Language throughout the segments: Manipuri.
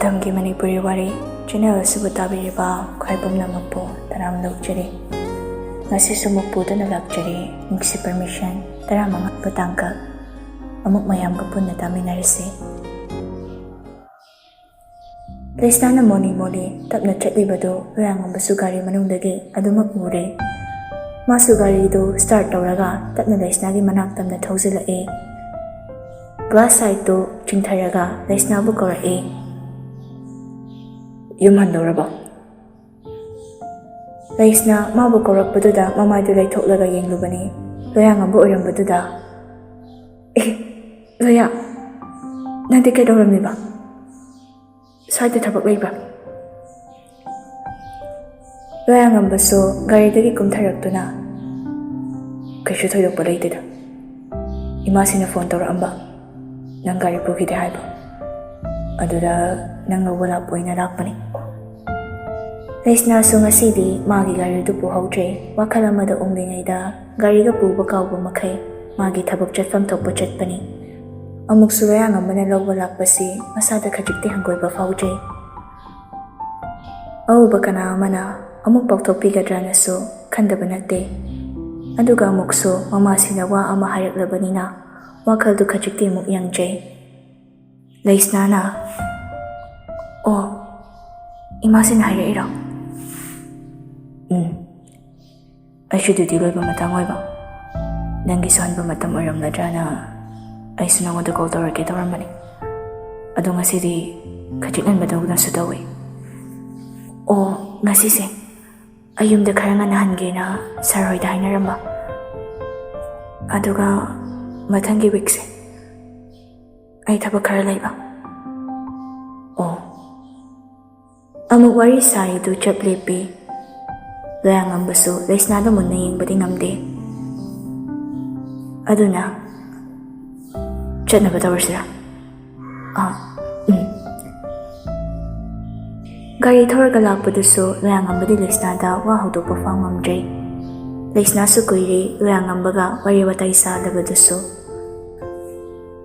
ꯃꯇꯝꯒꯤ ꯃꯅꯤꯄꯨꯔꯤ ꯋꯥꯔꯤ ꯆꯦꯅꯦꯜ ꯑꯁꯤꯕꯨ ꯇꯥꯕꯤꯔꯤꯕ ꯈ꯭ꯋꯥꯏ ꯄꯨꯝꯅꯃꯛꯄꯨ ꯇꯔꯥꯝ ꯂꯧꯖꯔꯤ꯫ ꯉꯁꯤꯁꯨ ꯑꯃꯨꯛ ꯄꯨꯗꯨꯅ ꯂꯥꯛꯆꯔꯤ ꯅꯨꯡꯁꯤ ꯄꯔꯃꯤꯁꯟ 15ꯕ ꯇꯥꯡꯀꯛ ꯑꯃꯨꯛ ꯃꯌꯥꯝꯒ ꯄꯨꯟꯅ ꯇꯥꯃꯤꯟꯅꯔꯁꯤ꯫ ꯂꯩꯁꯅꯥꯅ ꯃꯣꯅꯤ ꯇꯞꯅ ꯆꯠꯂꯤꯕꯗꯨ ꯂꯣꯌꯥꯉꯝꯕꯁꯨ ꯒꯥꯔꯤ ꯃꯅꯨꯡꯗꯒꯤ ꯑꯗꯨꯃꯛ ꯎꯔꯦ꯫ ꯃꯥꯁꯨ ꯒꯥꯔꯤꯗꯨ ꯁ꯭ꯇꯥꯔꯠ ꯇꯧꯔꯒ ꯇꯞꯅ ꯂꯩꯁꯅꯥꯒꯤ ꯃꯅꯥꯛ ꯇꯝꯅ ꯊꯧꯖꯤꯜꯂꯛꯑꯦ꯫ ꯒ꯭ꯂꯥꯁ ꯁꯥꯏꯗꯇꯨ ꯆꯤꯡꯊꯔꯒ ꯂꯩꯁꯅꯥꯕꯨ ꯀꯧꯔꯛꯑꯦ꯫ ꯌꯨꯝ ꯍꯟꯗꯧꯔꯕꯣ? ꯂꯩꯁꯅꯥ ꯃꯥꯕꯨ ꯀꯧꯔꯛꯄꯗꯨꯗ ꯃꯃꯥꯏꯗꯨ ꯂꯩꯊꯣꯛꯂꯒ ꯌꯦꯡꯂꯨꯕꯅꯤ꯫ ꯂꯣꯌꯥꯉꯝꯕ ꯑꯣꯏꯔꯝꯕꯗꯨꯗ, ꯂꯣꯌꯥ, ꯅꯪꯗꯤ ꯀꯩꯗꯧꯔꯝꯃꯤꯕ? ꯁ꯭ꯋꯥꯏꯗ ꯊꯕꯛ ꯂꯩꯕ꯭ꯔꯥ? ꯂꯣꯌꯥꯉꯝꯕꯁꯨ ꯒꯥꯔꯤꯗꯒꯤ ꯀꯨꯝꯊꯔꯛꯇꯨꯅ, ꯀꯩꯁꯨ ꯊꯣꯏꯗꯣꯛꯄ ꯂꯩꯇꯦꯗ, ꯏꯃꯥꯁꯤꯅ ꯐꯣꯟ ꯇꯧꯔꯛꯑꯝꯕ, ꯅꯪ ꯒꯥꯔꯤ ꯄꯨꯈꯤꯗꯦ ꯍꯥꯏꯕ, ꯑꯗꯨꯗ ꯅꯪ ꯂꯧꯕ ꯂꯥꯛꯄ ꯑꯣꯏꯅ ꯂꯥꯛꯄꯅꯤ꯫ ꯂꯩꯁꯅꯥꯁꯨ ꯉꯁꯤꯗꯤ ꯃꯥꯒꯤ ꯒꯥꯔꯤꯗꯨ ꯄꯨꯍꯧꯗ꯭ꯔꯦ꯫ ꯋꯥꯈꯜ ꯑꯃꯗ ꯎꯡꯂꯤꯉꯩꯗ ꯒꯥꯔꯤꯒ ꯄꯨꯕ ꯀꯥꯎꯕ ꯃꯈꯩ ꯃꯥꯒꯤ ꯊꯕꯛ ꯆꯠꯐꯝ ꯊꯣꯛꯄ ꯆꯠꯄꯅꯤ꯫ ꯑꯃꯨꯛꯁꯨ ꯂꯣꯌꯥꯉꯝꯕꯅ ꯂꯧꯕ ꯂꯥꯛꯄꯁꯤ ꯃꯁꯥꯗ ꯈꯖꯤꯛꯇꯤ ꯍꯪꯒꯣꯏꯕ ꯐꯥꯎꯖꯩ꯫ ꯑꯎꯕ ꯀꯅꯥ ꯑꯃꯅ ꯑꯃꯨꯛ ꯄꯥꯎꯊꯣꯛꯄꯤꯒꯗ꯭ꯔꯥꯅꯁꯨ ꯈꯟꯗꯕ ꯅꯠꯇꯦ꯫ ꯑꯗꯨꯒ ꯑꯃꯨꯛꯁꯨ ꯃꯃꯥꯁꯤꯅ ꯋꯥ ꯑꯃ ꯍꯥꯏꯔꯛꯂꯕꯅꯤꯅ ꯋꯥꯈꯜꯗꯨ ꯈꯖꯤꯛꯇꯤ ꯑꯃꯨꯛ ꯌꯥꯡꯖꯩ꯫ ꯂꯩꯁꯅꯥꯅ, ꯑꯣ, ꯏꯃꯥꯁꯤꯅ ꯍꯥꯏꯔꯛꯏꯔꯣ? ꯑꯩꯁꯨ ꯗ꯭ꯌꯨꯇꯤ ꯂꯣꯏꯕ ꯃꯇꯥꯡ ꯑꯣꯏꯕ, ꯅꯪꯒꯤꯁꯨ ꯍꯟꯕ ꯃꯇꯝ ꯑꯣꯏꯔꯝꯂꯗ꯭ꯔꯥꯅ ꯑꯩꯁꯨ ꯅꯉꯣꯟꯗ ꯀꯣꯜ ꯇꯧꯔꯛꯀꯦ ꯇꯧꯔꯝꯕꯅꯤ꯫ ꯑꯗꯣ ꯉꯁꯤꯗꯤ ꯈꯖꯤꯛ ꯉꯟꯕꯗꯧꯅꯁꯨ ꯇꯧꯏ꯫ ꯑꯣ, ꯉꯁꯤꯁꯦ ꯑꯩ ꯌꯨꯝꯗ ꯈꯔ ꯉꯟꯅ ꯍꯟꯒꯦꯅ ꯁꯥꯔ ꯍꯣꯏꯗ ꯍꯥꯏꯅꯔꯝꯕ, ꯑꯗꯨꯒ ꯃꯊꯪꯒꯤ ꯋꯤꯛꯁꯦ ꯑꯩ ꯊꯕꯛ ꯈꯔ ꯂꯩꯕ꯫ ꯑꯣ, ꯑꯃꯨꯛ ꯋꯥꯔꯤ ꯁꯥꯔꯤꯗꯨ ꯆꯞ ꯂꯦꯞꯄꯤ꯫ ꯂꯣꯌꯥꯉꯝꯕꯁꯨ ꯂꯩꯁꯅꯥꯗ ꯃꯨꯟꯅ ꯌꯦꯡꯕꯗꯤ ꯉꯝꯗꯦ꯫ ꯑꯗꯨꯅ ꯆꯠꯅꯕ ꯇꯧꯔꯁꯤꯔꯥ? ꯒꯥꯔꯤ ꯊꯧꯔꯒ ꯂꯥꯛꯄꯗꯨꯁꯨ ꯂꯣꯌꯥꯉꯝꯕꯗꯤ ꯂꯩꯁꯅꯥꯗ ꯋꯥ ꯍꯧꯗꯣꯛꯄ ꯐꯥꯎ ꯉꯝꯗ꯭ꯔꯦ꯫ ꯂꯩꯁꯅꯥꯁꯨ ꯀꯨꯏꯔꯦ ꯂꯣꯌꯥꯉꯝꯕꯒ ꯋꯥꯔꯤ ꯋꯥꯇꯥꯏ ꯁꯥꯗꯕꯗꯨꯁꯨ꯫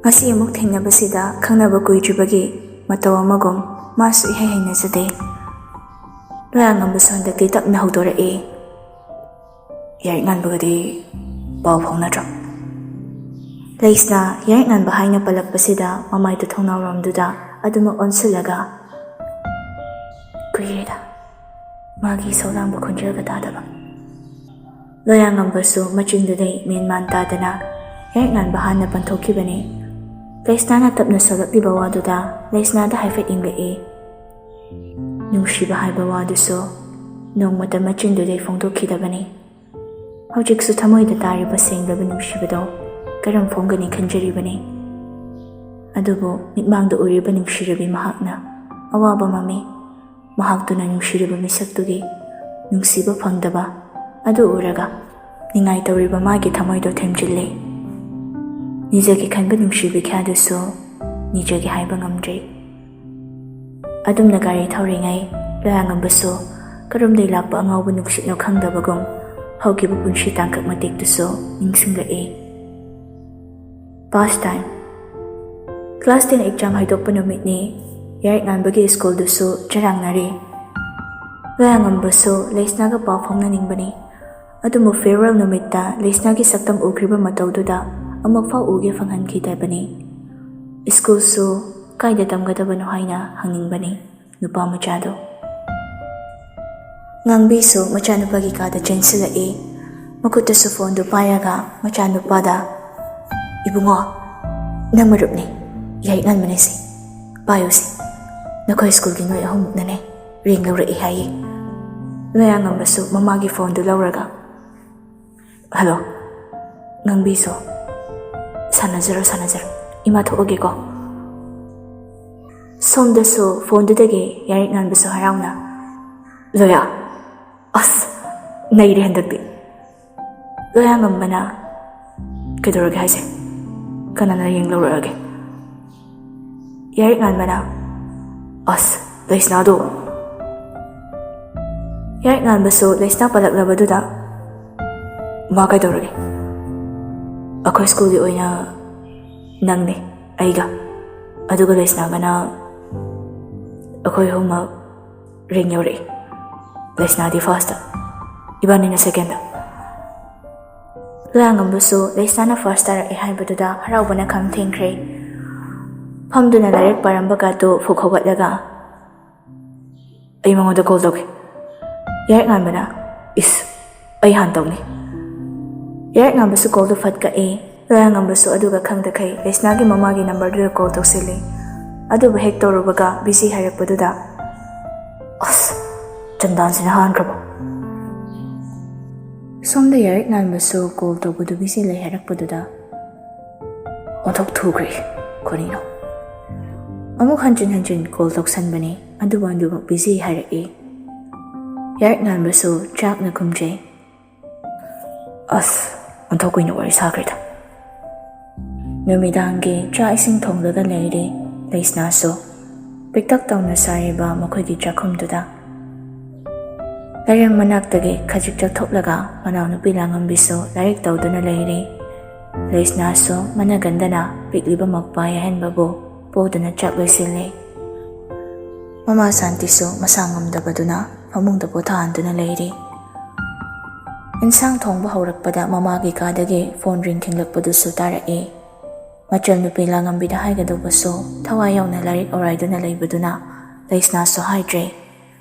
ꯉꯁꯤ ꯑꯃꯨꯛ ꯊꯦꯡꯅꯕꯁꯤꯗ ꯈꯪꯅꯕ ꯀꯨꯏꯗ꯭ꯔꯤꯕꯒꯤ ꯃꯇꯧ ꯑꯃꯒꯨꯝ ꯃꯥꯁꯨ ꯏꯍꯩ ꯍꯩꯅꯖꯗꯦ꯫ ꯂꯣꯌꯥꯉꯝꯕꯁꯨ ꯍꯟꯗꯛꯇꯤ ꯇꯞꯅ ꯍꯧꯗꯣꯔꯛꯏ꯫ ꯌꯥꯏꯔꯤꯛꯉꯥꯟꯕꯒꯗꯤ ꯄꯥꯎ ꯐꯥꯎꯅꯗ꯭ꯔꯣ? ꯂꯩꯁꯅꯥ ꯌꯥꯏꯔꯤꯛꯉꯥꯟꯕ ꯍꯥꯏꯅ ꯄꯜꯂꯛꯄꯁꯤꯗ ꯃꯃꯥꯏꯗꯨ ꯊꯣꯡꯅꯥꯎꯔꯣꯝꯗꯨꯗ ꯑꯗꯨꯃꯛ ꯑꯣꯟꯁꯤꯜꯂꯒ, ꯀꯨꯏꯔꯦꯗ ꯃꯥꯒꯤ ꯏꯁꯧ ꯂꯥꯡꯕ ꯈꯣꯟꯖꯦꯜꯒ ꯇꯥꯗꯕ꯫ ꯂꯣꯌꯥꯉꯝꯕꯁꯨ ꯃꯆꯤꯟꯗꯨꯗꯩ ꯃꯦꯟꯃꯥꯟ ꯇꯥꯗꯅ ꯌꯥꯏꯔꯤꯛꯉꯥꯟꯕ ꯍꯥꯟꯅ ꯄꯟꯊꯣꯛꯈꯤꯕꯅꯤ꯫ ꯂꯩꯁꯅꯥꯅ ꯇꯞꯅ ꯁꯣꯜꯂꯛꯂꯤꯕ ꯋꯥꯗꯨꯗ ꯂꯩꯁꯅꯥꯗ ꯍꯥꯏꯐꯦꯠ ꯏꯪꯂꯛꯏ꯫ ꯅꯨꯡꯁꯤꯕ ꯍꯥꯏꯕ ꯋꯥꯗꯨꯁꯨ ꯅꯣꯡꯃꯇ ꯃꯆꯤꯟꯗꯨꯗꯩ ꯐꯣꯡꯗꯣꯛꯈꯤꯗꯕꯅꯤ꯫ ꯍꯧꯖꯤꯛꯁꯨ ꯊꯃꯣꯏꯗ ꯇꯥꯔꯤꯕ ꯁꯦꯡꯂꯕ ꯅꯨꯡꯁꯤꯕꯗꯣ ꯀꯔꯝ ꯐꯣꯡꯒꯅꯤ ꯈꯟꯖꯔꯤꯕꯅꯤ꯫ ꯑꯗꯨꯕꯨ ꯃꯤꯠꯃꯥꯡꯗ ꯎꯔꯤꯕ ꯅꯨꯡꯁꯤꯔꯕꯤ ꯃꯍꯥꯛꯅ ꯑꯋꯥꯕ ꯃꯃꯤ꯫ ꯃꯍꯥꯛꯇꯨꯅ ꯅꯨꯡꯁꯤꯔꯤꯕ ꯃꯤꯁꯛꯇꯨꯒꯤ ꯅꯨꯡꯁꯤꯕ ꯐꯪꯗꯕ ꯑꯗꯨ ꯎꯔꯒ ꯅꯤꯡꯉꯥꯏ ꯇꯧꯔꯤꯕ ꯃꯥꯒꯤ ꯊꯃꯣꯏꯗꯣ ꯊꯦꯝꯖꯤꯜꯂꯤ꯫ ꯅꯤꯖꯒꯦ ꯈꯟꯕ ꯅꯨꯡꯁꯤꯕꯤ ꯀꯌꯥꯗꯨꯁꯨ ꯅꯤꯖꯒꯦ ꯍꯥꯏꯕ ꯉꯝꯗ꯭ꯔꯤ꯫ ꯑꯗꯨꯝꯅ ꯒꯥꯔꯤ ꯊꯧꯔꯤꯉꯩ ꯂꯣꯌꯥꯉꯝꯕꯁꯨ ꯀꯔꯣꯝꯗꯩ ꯂꯥꯛꯄ ꯑꯉꯥꯎꯕ ꯅꯨꯡꯁꯤꯠꯅꯣ ꯈꯪꯗꯕꯒꯨꯝ ꯍꯧꯈꯤꯕ ꯄꯨꯟꯁꯤ ꯇꯥꯡꯀꯛ ꯃꯇꯦꯛꯇꯨꯁꯨ ꯅꯤꯡꯁꯤꯡꯂꯛꯏ꯫ ꯄꯥꯁ ꯇꯥꯏꯝ ꯀ꯭ꯂꯥꯁ 10 ꯑꯦꯛꯖꯥꯝ ꯍꯥꯏꯗꯣꯛꯄ ꯅꯨꯃꯤꯠꯅꯤ꯫ ꯌꯥꯏꯔꯤꯛꯉꯥꯟꯕꯒꯤ ꯁ꯭ꯀꯨꯜꯗꯨꯁꯨ ꯆꯔꯥꯡꯅꯔꯤ꯫ ꯂꯣꯌꯥꯉꯝꯕꯁꯨ ꯂꯩꯁꯅꯥꯒ ꯄꯥꯎ ꯐꯥꯎꯅꯅꯤꯡꯕꯅꯤ꯫ ꯑꯗꯨꯕꯨ ꯐꯦꯌꯔꯋꯦꯜ ꯅꯨꯃꯤꯠꯇ ꯂꯩꯁꯅꯥꯒꯤ ꯁꯛꯇꯝ ꯎꯈ꯭ꯔꯤꯕ ꯃꯇꯧꯗꯨꯗ ꯑꯃꯨꯛꯐꯥꯎ ꯎꯒꯦ ꯐꯪꯍꯟꯈꯤꯗꯕꯅꯤ꯫ ꯁ꯭ꯀꯨꯜꯁꯨ ꯀꯥꯏꯗ ꯇꯝꯒꯗꯕꯅꯣ ꯍꯥꯏꯅ ꯍꯪꯅꯤꯡꯕꯅꯤ ꯅꯨꯄꯥ ꯃꯆꯥꯗꯣ꯫ ꯉꯥꯡꯕꯤꯁꯨ ꯃꯆꯥꯅꯨꯄꯥꯒꯤ ꯀꯥꯗ ꯆꯦꯟꯁꯤꯜꯂꯛꯏ꯫ ꯃꯈꯨꯠꯇꯁꯨ ꯐꯣꯟꯗꯨ ꯄꯥꯏꯔꯒ ꯃꯆꯥꯅꯨꯄꯥꯗ, ꯏꯕꯨꯡꯉꯣ, ꯅꯪ ꯃꯔꯨꯞꯅꯤ, ꯌꯥꯏꯔꯤꯛꯉꯥꯟꯕꯅꯦ ꯁꯤ, ꯄꯥꯏꯌꯨꯁꯤ, ꯅꯈꯣꯏ ꯁ꯭ꯀꯨꯜꯒꯤ ꯅꯣꯏ ꯑꯍꯨꯝꯃꯨꯛꯅꯅꯦ ꯔꯦꯡ ꯂꯧꯔꯛꯏ ꯍꯥꯏꯌꯦ꯫ ꯂꯣꯌꯥꯉꯝꯕꯁꯨ ꯃꯃꯥꯒꯤ ꯐꯣꯟꯗꯨ ꯂꯧꯔꯒ, ꯍꯜꯂꯣ, ꯉꯥꯡꯕꯤꯁꯨ, ꯁꯥꯟꯅꯖꯔꯣ, ꯏꯃꯥ ꯊꯣꯛꯑꯒꯦꯀꯣ꯫ ꯁꯣꯝꯗꯁꯨ ꯐꯣꯟꯗꯨꯗꯒꯤ ꯌꯥꯏꯔꯤꯛꯉꯥꯟꯕꯁꯨ ꯍꯔꯥꯎꯅ, ꯂꯣꯌꯥ, ꯑꯁ ꯅꯩꯔꯦ ꯍꯟꯗꯛꯇꯤ꯫ ꯂꯣꯌꯥꯉꯝꯕꯅ, ꯀꯩꯗꯧꯔꯒꯦ ꯍꯥꯏꯁꯦ? ꯀꯅꯥꯅ ꯔꯦꯡ ꯂꯧꯔꯛꯑꯒꯦ? ꯌꯥꯏꯔꯤꯛꯉꯥꯟꯕꯅ, ꯑꯁ ꯂꯩꯁꯅꯥꯗꯣ꯫ ꯌꯥꯏꯔꯤꯛꯉꯥꯟꯕꯁꯨ ꯂꯩꯁꯅꯥ ꯄꯜꯂꯛꯂꯕꯗꯨꯗ, ꯃꯥ ꯀꯩꯗꯧꯔꯒꯦ? ꯑꯩꯈꯣꯏ ꯁ꯭ꯀꯨꯜꯒꯤ ꯑꯣꯏꯅ ꯅꯪꯅꯦ, ꯑꯩꯒ, ꯑꯗꯨꯒ ꯂꯩꯁꯅꯥꯒꯅ ꯑꯩꯈꯣꯏ ꯑꯍꯨꯝꯃꯛ ꯔꯤꯡ ꯌꯧꯔꯛꯏ. ꯂꯩꯁꯅꯥꯗꯤ ꯐꯥꯔꯁꯇ, ꯏꯕꯥꯅꯤꯅ ꯁꯦꯀꯦꯟꯗ. ꯂꯥꯡꯉꯝꯕꯁꯨ ꯂꯩꯁꯅꯥꯅ ꯐꯥꯔꯁ ꯇꯥꯔꯛꯑꯦ ꯍꯥꯏꯕꯗꯨꯗ ꯍꯔꯥꯎꯕꯅ ꯈꯝ ꯊꯦꯡꯈ꯭ꯔꯦ. ꯐꯝꯗꯨꯅ ꯂꯥꯏꯔꯤꯛ ꯄꯥꯔꯝꯕꯒꯗꯨ ꯐꯨꯛ ꯍꯧꯒꯠꯂꯒ ꯑꯩ ꯃꯉꯣꯟꯗ ꯀꯣꯜ ꯇꯧꯒꯦ. ꯌꯥꯔꯛ ꯉꯥꯟꯕꯅ ꯏꯁ ꯑꯩ ꯍꯥꯟ ꯇꯧꯅꯤ. ꯌꯥꯔꯛ ꯉꯥꯟꯕꯁꯨ ꯀꯣꯜꯗꯨ ꯐꯠ ꯀꯛꯑꯦ. ꯂꯥꯡꯉꯝꯕꯁꯨ ꯑꯗꯨꯒ ꯈꯪꯗꯈꯩ ꯂꯩꯁꯅꯥꯒꯤ ꯃꯃꯥꯒꯤ ꯅꯝꯕꯔꯗꯨꯗ ꯀꯣꯜ ꯇꯧꯁꯤꯜꯂꯤ. ꯑꯗꯨꯕꯨ ꯍꯦꯛ ꯇꯧꯔꯨꯕꯒ ꯕꯤꯖꯤ ꯍꯥꯏꯔꯛꯄꯗꯨꯗ ꯑꯁ ꯆꯟꯗꯥꯟꯁꯤꯅ ꯍꯥꯟꯈ꯭ꯔꯕꯣ. ꯁꯣꯝꯗ ꯌꯥꯔꯛ ꯉꯥꯟꯕꯁꯨ ꯀꯣꯜ ꯇꯧꯕꯗꯨ ꯕꯤꯖꯤ ꯂꯩ ꯍꯥꯏꯔꯛꯄꯗꯨꯗ ꯑꯣꯟꯊꯣꯛ ꯊꯨꯈ꯭ꯔꯦ ꯀꯔꯤꯅꯣ. ꯑꯃꯨꯛ ꯍꯟꯖꯤꯟ ꯍꯟꯖꯤꯟ ꯀꯣꯜ ꯇꯧꯁꯟꯕꯅꯤ, ꯑꯗꯨꯕꯨ ꯑꯗꯨꯃꯛ ꯕꯤꯖꯤ ꯍꯥꯏꯔꯛꯏ. ꯌꯥꯔꯛ ꯉꯥꯟꯕꯁꯨ ꯆꯥꯛꯅ ꯈꯨꯝꯖꯩ. ꯑꯁ ꯑꯣꯟꯊꯣꯛ ꯀꯨꯏꯅ ꯋꯥꯔꯤ ꯁꯥꯈ꯭ꯔꯦꯗ. ꯅꯨꯃꯤꯗꯥꯡꯒꯤ ꯆꯥꯛ ꯏꯁꯤꯡ ꯊꯣꯡꯂꯒ ꯂꯩꯔꯤ. ꯂꯩꯁꯅꯥꯁꯨ ꯄꯤꯛꯇꯛ ꯇꯧꯅ ꯁꯥꯔꯤꯕ ꯃꯈꯣꯏꯒꯤ ꯆꯥꯛꯈꯨꯝꯗꯨꯗ. ꯂꯩꯔꯪ ꯃꯅꯥꯛꯇꯒꯤ ꯈꯖꯤꯛ ꯆꯠꯊꯣꯛꯂꯒ ꯃꯅꯥꯎꯅꯨꯄꯤ ꯂꯥꯡꯉꯝꯕꯤꯁꯨ ꯂꯥꯏꯔꯤꯛ ꯇꯧꯗꯨꯅ ꯂꯩꯔꯤ. ꯂꯩꯁꯅꯥꯁꯨ ꯃꯅꯒꯟꯗꯅ ꯄꯤꯛꯂꯤꯕ ꯃꯛꯄꯥ ꯌꯥꯍꯟꯕꯕꯨ ꯄꯣꯗꯨꯅ ꯆꯥꯛ ꯂꯣꯏꯁꯤꯜꯂꯤ. ꯃꯃꯥ ꯁꯥꯟꯇꯤꯁꯨ ꯃꯁꯥ ꯉꯝꯗꯕꯗꯨꯅ ꯐꯃꯨꯡꯗ ꯄꯣꯊꯥꯍꯟꯗꯨꯅ ꯂꯩꯔꯤ. ꯏꯟꯁꯥꯡ ꯊꯣꯡꯕ ꯍꯧꯔꯛꯄꯗ ꯃꯃꯥꯒꯤ ꯀꯥꯗꯒꯤ ꯐꯣꯟ ꯔꯤꯡ ꯈꯤꯡꯂꯛꯄꯗꯨꯁꯨ ꯇꯥꯔꯛꯏ. ꯃꯆꯜ ꯅꯨꯄꯤ ꯂꯥꯡꯉꯝꯕꯤꯗ ꯍꯥꯏꯒꯗꯧꯕꯁꯨ ꯊꯋꯥꯏ ꯌꯥꯎꯅ ꯂꯥꯏꯔꯤꯛ ꯑꯣꯔꯥꯏꯗꯨꯅ ꯂꯩꯕꯗꯨꯅ ꯂꯩꯁꯅꯥꯁꯨ ꯍꯥꯏꯗ꯭ꯔꯦ.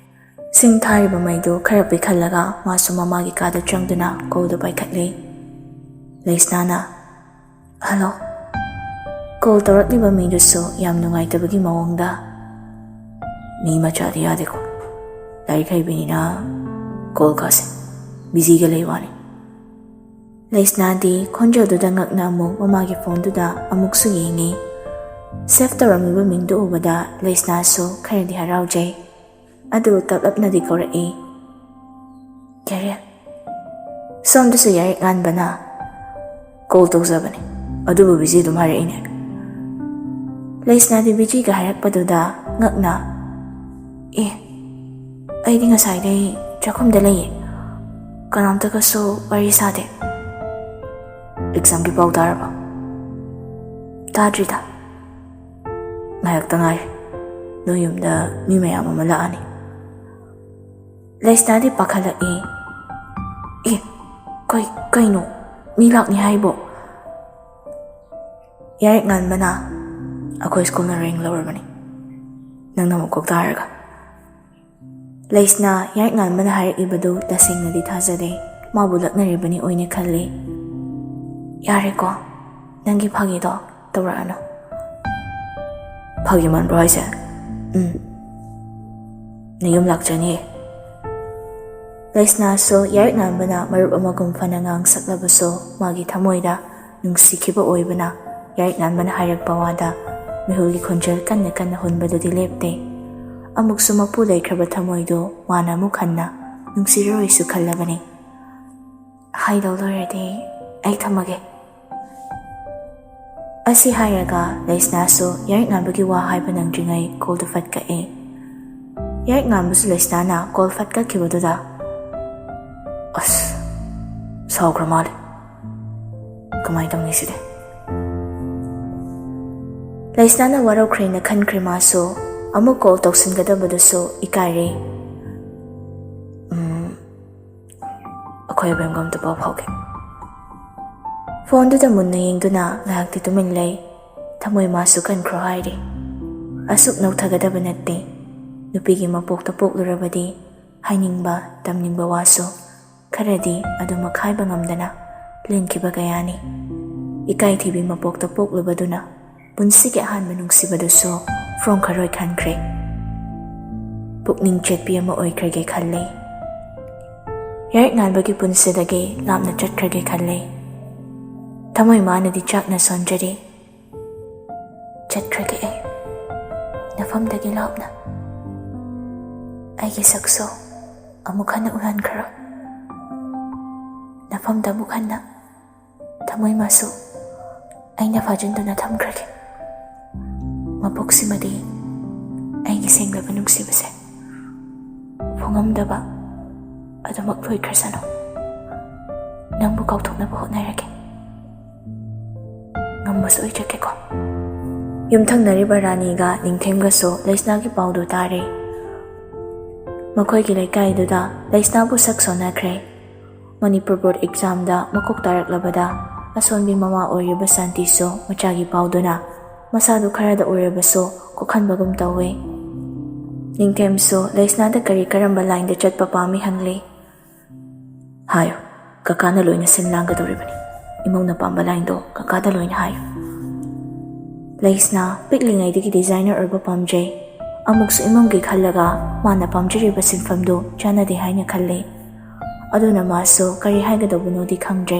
ꯁꯤꯡ ꯊꯥꯔꯤꯕ ꯃꯩꯗꯨ ꯈꯔ ꯄꯤꯈꯠꯂꯒ ꯃꯥꯁꯨ ꯃꯃꯥꯒꯤ ꯀꯥꯗ ꯆꯪꯗꯨꯅ ꯀꯣꯜꯗꯨ ꯄꯥꯏꯈꯠꯂꯤ. ꯂꯩꯁꯅꯥꯅ ꯍꯜꯂꯣ. ꯀꯣꯜ ꯇꯧꯔꯛꯂꯤꯕ ꯃꯤꯗꯨꯁꯨ ꯌꯥꯝ ꯅꯨꯡꯉꯥꯏꯇꯕꯒꯤ ꯃꯑꯣꯡꯗ ꯃꯤ ꯃꯆꯥꯗꯤ ꯌꯥꯗꯦꯀꯣ, ꯂꯥꯏꯔꯤꯛ ꯍꯩꯕꯅꯤꯅ ꯀꯣꯜ ꯀꯥꯁꯦ ꯕꯤꯖꯤꯒ ꯂꯩ ꯋꯥꯅꯤ. ꯂꯩꯁꯅꯥꯗꯤ ꯈꯣꯟꯖꯦꯜꯗꯨꯗ ꯉꯛꯅ ꯑꯃꯨꯛ ꯃꯃꯥꯒꯤ ꯐꯣꯟꯗꯨꯗ ꯑꯃꯨꯛꯁꯨ ꯌꯦꯡꯉꯤ. ꯁꯦꯐ ꯇꯧꯔꯝꯃꯤꯕ ꯃꯤꯡꯗꯨ ꯎꯕꯗ ꯂꯩꯁꯅꯥꯁꯨ ꯈꯔꯗꯤ ꯍꯔꯥꯎꯖꯩ. ꯑꯗꯨ ꯇꯞꯂꯞꯅꯗꯤ ꯀꯧꯔꯛꯏ. ꯌꯥꯔꯦ. ꯁꯣꯝꯗꯁꯨ ꯌꯥꯔꯛ ꯉꯥꯟꯕꯅ ꯀꯣꯜ ꯇꯧꯖꯕꯅꯤ, ꯑꯗꯨꯕꯨ ꯕꯤꯖꯤ ꯑꯗꯨꯝ ꯍꯥꯏꯔꯛꯏꯅꯦ. ꯂꯩꯁꯅꯥꯗꯤ ꯕꯤꯖꯤꯒ ꯍꯥꯏꯔꯛꯄꯗꯨꯗ ꯉꯛꯅ ꯑꯩꯗꯤ ꯉꯁꯥꯏꯗꯩ ꯆꯥꯛꯈꯨꯝꯗ ꯂꯩꯌꯦ, ꯀꯅꯥꯝꯇꯒꯁꯨ ꯋꯥꯔꯤ ꯁꯥꯗꯦ. ꯑꯦꯛꯖꯥꯝꯒꯤ ꯄꯥꯎ ꯇꯥꯔꯕ? ꯇꯥꯗ꯭ꯔꯤꯗ, ꯉꯥꯏꯍꯥꯛꯇ ꯉꯥꯏꯔꯦ, ꯅꯣꯏ ꯌꯨꯝꯗ ꯃꯤ ꯃꯌꯥꯝ ꯑꯃ ꯂꯥꯛꯑꯅꯤ. ꯂꯩꯁꯅꯥꯗꯤ ꯄꯥꯈꯠꯂꯛꯏ. ꯀꯩꯅꯣ ꯃꯤ ꯂꯥꯛꯅꯤ ꯍꯥꯏꯕꯣ? ꯌꯥꯔꯛ ꯉꯥꯟꯕꯅ ꯑꯩꯈꯣꯏ ꯁ꯭ꯀꯨꯜꯅ ꯔꯦꯡ ꯂꯧꯔꯕꯅꯤ, ꯅꯪꯅ ꯃꯀꯣꯛ ꯇꯥꯔꯒ. ꯂꯩꯁꯅꯥ ꯌꯥꯔꯛ ꯉꯥꯟꯕꯅ ꯍꯥꯏꯔꯛꯏꯕꯗꯨ ꯇꯁꯦꯡꯅꯗꯤ ꯊꯥꯖꯗꯦ. ꯃꯥꯕꯨ ꯂꯛꯅꯔꯤꯕꯅꯤ ꯑꯣꯏꯅ ꯈꯜꯂꯤ. ꯌꯥꯔꯦꯀꯣ, ꯅꯪꯒꯤ ꯐꯥꯒꯤꯗꯣ ꯇꯧꯔꯛꯑꯅꯨ. ꯐꯥꯒꯤ ꯃꯥꯟꯕ꯭ꯔꯣ ꯍꯥꯏꯁꯦ? ꯅꯌꯨꯝ ꯂꯥꯛꯆꯅꯤꯌꯦ. ꯂꯩꯁꯅꯥꯁꯨ ꯌꯥꯔꯛ ꯉꯥꯟꯕꯅ ꯃꯔꯨꯞ ꯑꯃꯒꯨꯝ ꯐꯅ ꯉꯥꯡꯁꯛꯂꯕꯁꯨ ꯃꯥꯒꯤ ꯊꯃꯣꯏꯗ ꯅꯨꯡꯁꯤꯈꯤꯕ ꯑꯣꯏꯕꯅ ꯌꯥꯔꯛ ꯉꯥꯟꯕꯅ ꯍꯥꯏꯔꯛꯄ ꯋꯥꯗ ꯃꯤꯍꯨꯜꯒꯤ ꯈꯣꯟꯖꯦꯜ ꯀꯟꯅ ꯀꯟꯅ ꯍꯨꯟꯕꯗꯨꯗꯤ ꯂꯦꯞꯇꯦ. ꯑꯃꯨꯛꯁꯨ ꯃꯄꯨ ꯂꯩꯈ꯭ꯔꯕ ꯊꯃꯣꯏꯗꯨ ꯃꯥꯅ ꯑꯃꯨꯛ ꯍꯟꯅ ꯅꯨꯡꯁꯤꯔꯔꯣꯏꯁꯨ ꯈꯜꯂꯕꯅꯤ. ꯍꯥꯏꯗꯧ ꯂꯣꯏꯔꯗꯤ ꯑꯩ ꯊꯝꯃꯒꯦ. ꯑꯁꯤ ꯍꯥꯏꯔꯒ ꯂꯩꯁꯅꯥꯁꯨ ꯌꯥꯔꯛ ꯉꯥꯟꯕꯒꯤ ꯋꯥ ꯍꯥꯏꯕ ꯅꯪꯗ꯭ꯔꯤꯉꯩ ꯀꯣꯜꯗꯨ ꯐꯠ ꯀꯛꯏ. ꯌꯥꯔꯛ ꯉꯥꯟꯕꯁꯨ ꯂꯩꯁꯅꯥꯅ ꯀꯣꯜ ꯐꯠ ꯀꯛꯈꯤꯕꯗꯨꯗ ꯑꯁ ꯁꯥꯎꯈ꯭ꯔ ꯃꯥꯜꯂꯦ, ꯀꯃꯥꯏꯅ ꯇꯧꯅꯤ ꯁꯤꯗꯤ? ꯂꯩꯁꯅꯥꯅ ꯋꯥꯔꯧꯈ꯭ꯔꯦꯅ ꯈꯟꯈ꯭ꯔꯦ. ꯃꯥꯁꯨ ꯑꯃꯨꯛ ꯀꯣꯜ ꯇꯧꯁꯤꯟꯒꯗꯕꯗꯨꯁꯨ ꯏꯀꯥꯏꯔꯦ. ꯑꯩꯈꯣꯏ ꯑꯕꯦꯝꯒ ꯑꯝꯇ ꯄꯥꯎ ꯐꯥꯎꯒꯦ. ꯐꯣꯟꯗꯨꯗ ꯃꯨꯟꯅ ꯌꯦꯡꯗꯨꯅ ꯉꯥꯏꯍꯥꯛꯇꯤ ꯇꯨꯃꯤꯟ ꯂꯩ. ꯊꯃꯣꯏ ꯃꯥꯁꯨ ꯀꯟꯈ꯭ꯔꯣ ꯍꯥꯏꯔꯤ. ꯑꯁꯨꯛ ꯅꯧꯊꯒꯗꯕ ꯅꯠꯇꯦ. ꯅꯨꯄꯤꯒꯤ ꯃꯄꯣꯛꯇ ꯄꯣꯛꯂꯨꯔꯕꯗꯤ ꯍꯥꯏꯅꯤꯡꯕ ꯇꯝꯅꯤꯡꯕ ꯋꯥꯁꯨ ꯈꯔꯗꯤ ꯑꯗꯨꯃꯛ ꯍꯥꯏꯕ ꯉꯝꯗꯅ ꯂꯦꯟꯈꯤꯕ ꯀꯌꯥꯅꯤ. ꯏꯀꯥꯏꯊꯤꯕꯤ ꯃꯄꯣꯛꯇ ꯄꯣꯛꯂꯨꯕꯗꯨꯅ ꯄꯨꯟꯁꯤꯒꯤ ꯑꯍꯥꯟꯕ ꯅꯨꯡꯁꯤꯕꯗꯨꯁꯨ ꯐꯣꯡꯈꯔꯣꯏ ꯈꯟꯈ꯭ꯔꯦ. ꯄꯨꯛꯅꯤꯡ ꯆꯦꯠꯄꯤ ꯑꯃ ꯑꯣꯏꯈ꯭ꯔꯒꯦ ꯈꯜꯂꯤ. ꯌꯥꯔꯛ ꯉꯥꯟꯕꯒꯤ ꯄꯨꯟꯁꯤꯗꯒꯤ ꯂꯥꯞꯅ ꯆꯠꯈ꯭ꯔꯒꯦ ꯈꯜꯂꯤ. ꯊꯃꯣꯏ ꯃꯥꯅꯗꯤ ꯆꯥꯛꯅ ꯁꯣꯟꯖꯔꯤ. ꯆꯠꯈ꯭ꯔꯒꯦ ꯑꯩ ꯅꯐꯝꯗꯒꯤ ꯂꯥꯞꯅ. ꯑꯩꯒꯤ ꯁꯛꯁꯨ ꯑꯃꯨꯛ ꯍꯟꯅ ꯎꯍꯟꯈ꯭ꯔꯣ. ꯅꯐꯝꯗ ꯑꯃꯨꯛ ꯍꯟꯅ ꯊꯃꯣꯏ ꯃꯥꯁꯨ ꯑꯩꯅ ꯐꯥꯖꯤꯟꯗꯨꯅ ꯊꯝꯈ꯭ꯔꯒꯦ. ꯃꯄꯣꯛꯁꯤꯃꯗꯤ ꯑꯩꯒꯤ ꯁꯦꯡꯂꯕ ꯅꯨꯡꯁꯤꯕꯁꯦ ꯐꯣꯡꯉꯝꯗꯕ ꯑꯗꯨꯃꯛ ꯂꯣꯏꯈ꯭ꯔꯁꯅꯨ. ꯅꯪꯕꯨ ꯀꯥꯎꯊꯣꯛꯅꯕ ꯍꯣꯠꯅꯔꯒꯦ. ꯉꯝꯕꯁꯨ ꯑꯣꯏꯖꯒꯦꯀꯣ. ꯌꯨꯝꯊꯪꯅꯔꯤꯕ ꯔꯥꯅꯤꯒ ꯅꯤꯡꯊꯦꯝꯒꯁꯨ ꯂꯩꯁꯅꯥꯒꯤ ꯄꯥꯎꯗꯨ ꯇꯥꯔꯦ. ꯃꯈꯣꯏꯒꯤ ꯂꯩꯀꯥꯏꯗꯨꯗ ꯂꯩꯁꯅꯥꯕꯨ ꯁꯛ ꯁꯣꯟꯅꯈ꯭ꯔꯦ꯫ ꯃꯅꯤꯄꯨꯔ ꯕꯣꯔꯗ ꯑꯦꯛꯖꯥꯝꯗ ꯃꯀꯣꯛ ꯇꯥꯔꯛꯂꯕꯗ ꯑꯁꯣꯟꯕꯤ ꯃꯃꯥ ꯑꯣꯏꯔꯤꯕ ꯁꯥꯟꯇꯤꯁꯨ ꯃꯆꯥꯒꯤ ꯄꯥꯎꯗꯨꯅ ꯃꯁꯥꯗꯨ ꯈꯔꯗ ꯑꯣꯏꯔꯕꯁꯨ ꯀꯣꯛꯍꯟꯕꯒꯨꯝ ꯇꯧꯏ꯫ ꯅꯤꯡꯊꯦꯝꯁꯨ ꯂꯩꯁꯅꯥꯗ ꯀꯔꯤ ꯀꯔꯝꯕ ꯂꯥꯏꯟꯗ ꯆꯠꯄ ꯄꯥꯝꯃꯤ ꯍꯪꯂꯤ꯫ ꯍꯥꯏꯌꯨ, ꯀꯀꯥꯅ ꯂꯣꯏꯅ ꯁꯤꯟ ꯂꯥꯡꯒꯗꯧꯔꯤꯕꯅꯤ꯫ ꯏꯃꯧꯅ ꯄꯥꯝꯕ ꯂꯥꯏꯟꯗꯣ ꯀꯀꯥꯗ ꯂꯣꯏꯅ ꯍꯥꯏꯌꯨ꯫ ꯂꯩꯁꯅꯥ ꯄꯤꯛꯂꯤꯉꯩꯗꯒꯤ ꯗꯤꯖꯥꯏꯅꯔ ꯑꯣꯏꯕ ꯄꯥꯝꯖꯩ꯫ ꯑꯃꯨꯛꯁꯨ ꯏꯃꯨꯡꯒꯤ ꯈꯜꯂꯒ ꯃꯥꯅ ꯄꯥꯝꯖꯔꯤꯕ ꯁꯤꯟꯐꯝꯗꯨ ꯆꯥꯟꯅꯗꯦ ꯍꯥꯏꯅ ꯈꯜꯂꯤ꯫ ꯑꯗꯨꯅ ꯃꯥꯁꯨ ꯀꯔꯤ ꯍꯥꯏꯒꯗꯧꯕꯅꯣꯗꯤ ꯈꯪꯗ꯭ꯔꯦ꯫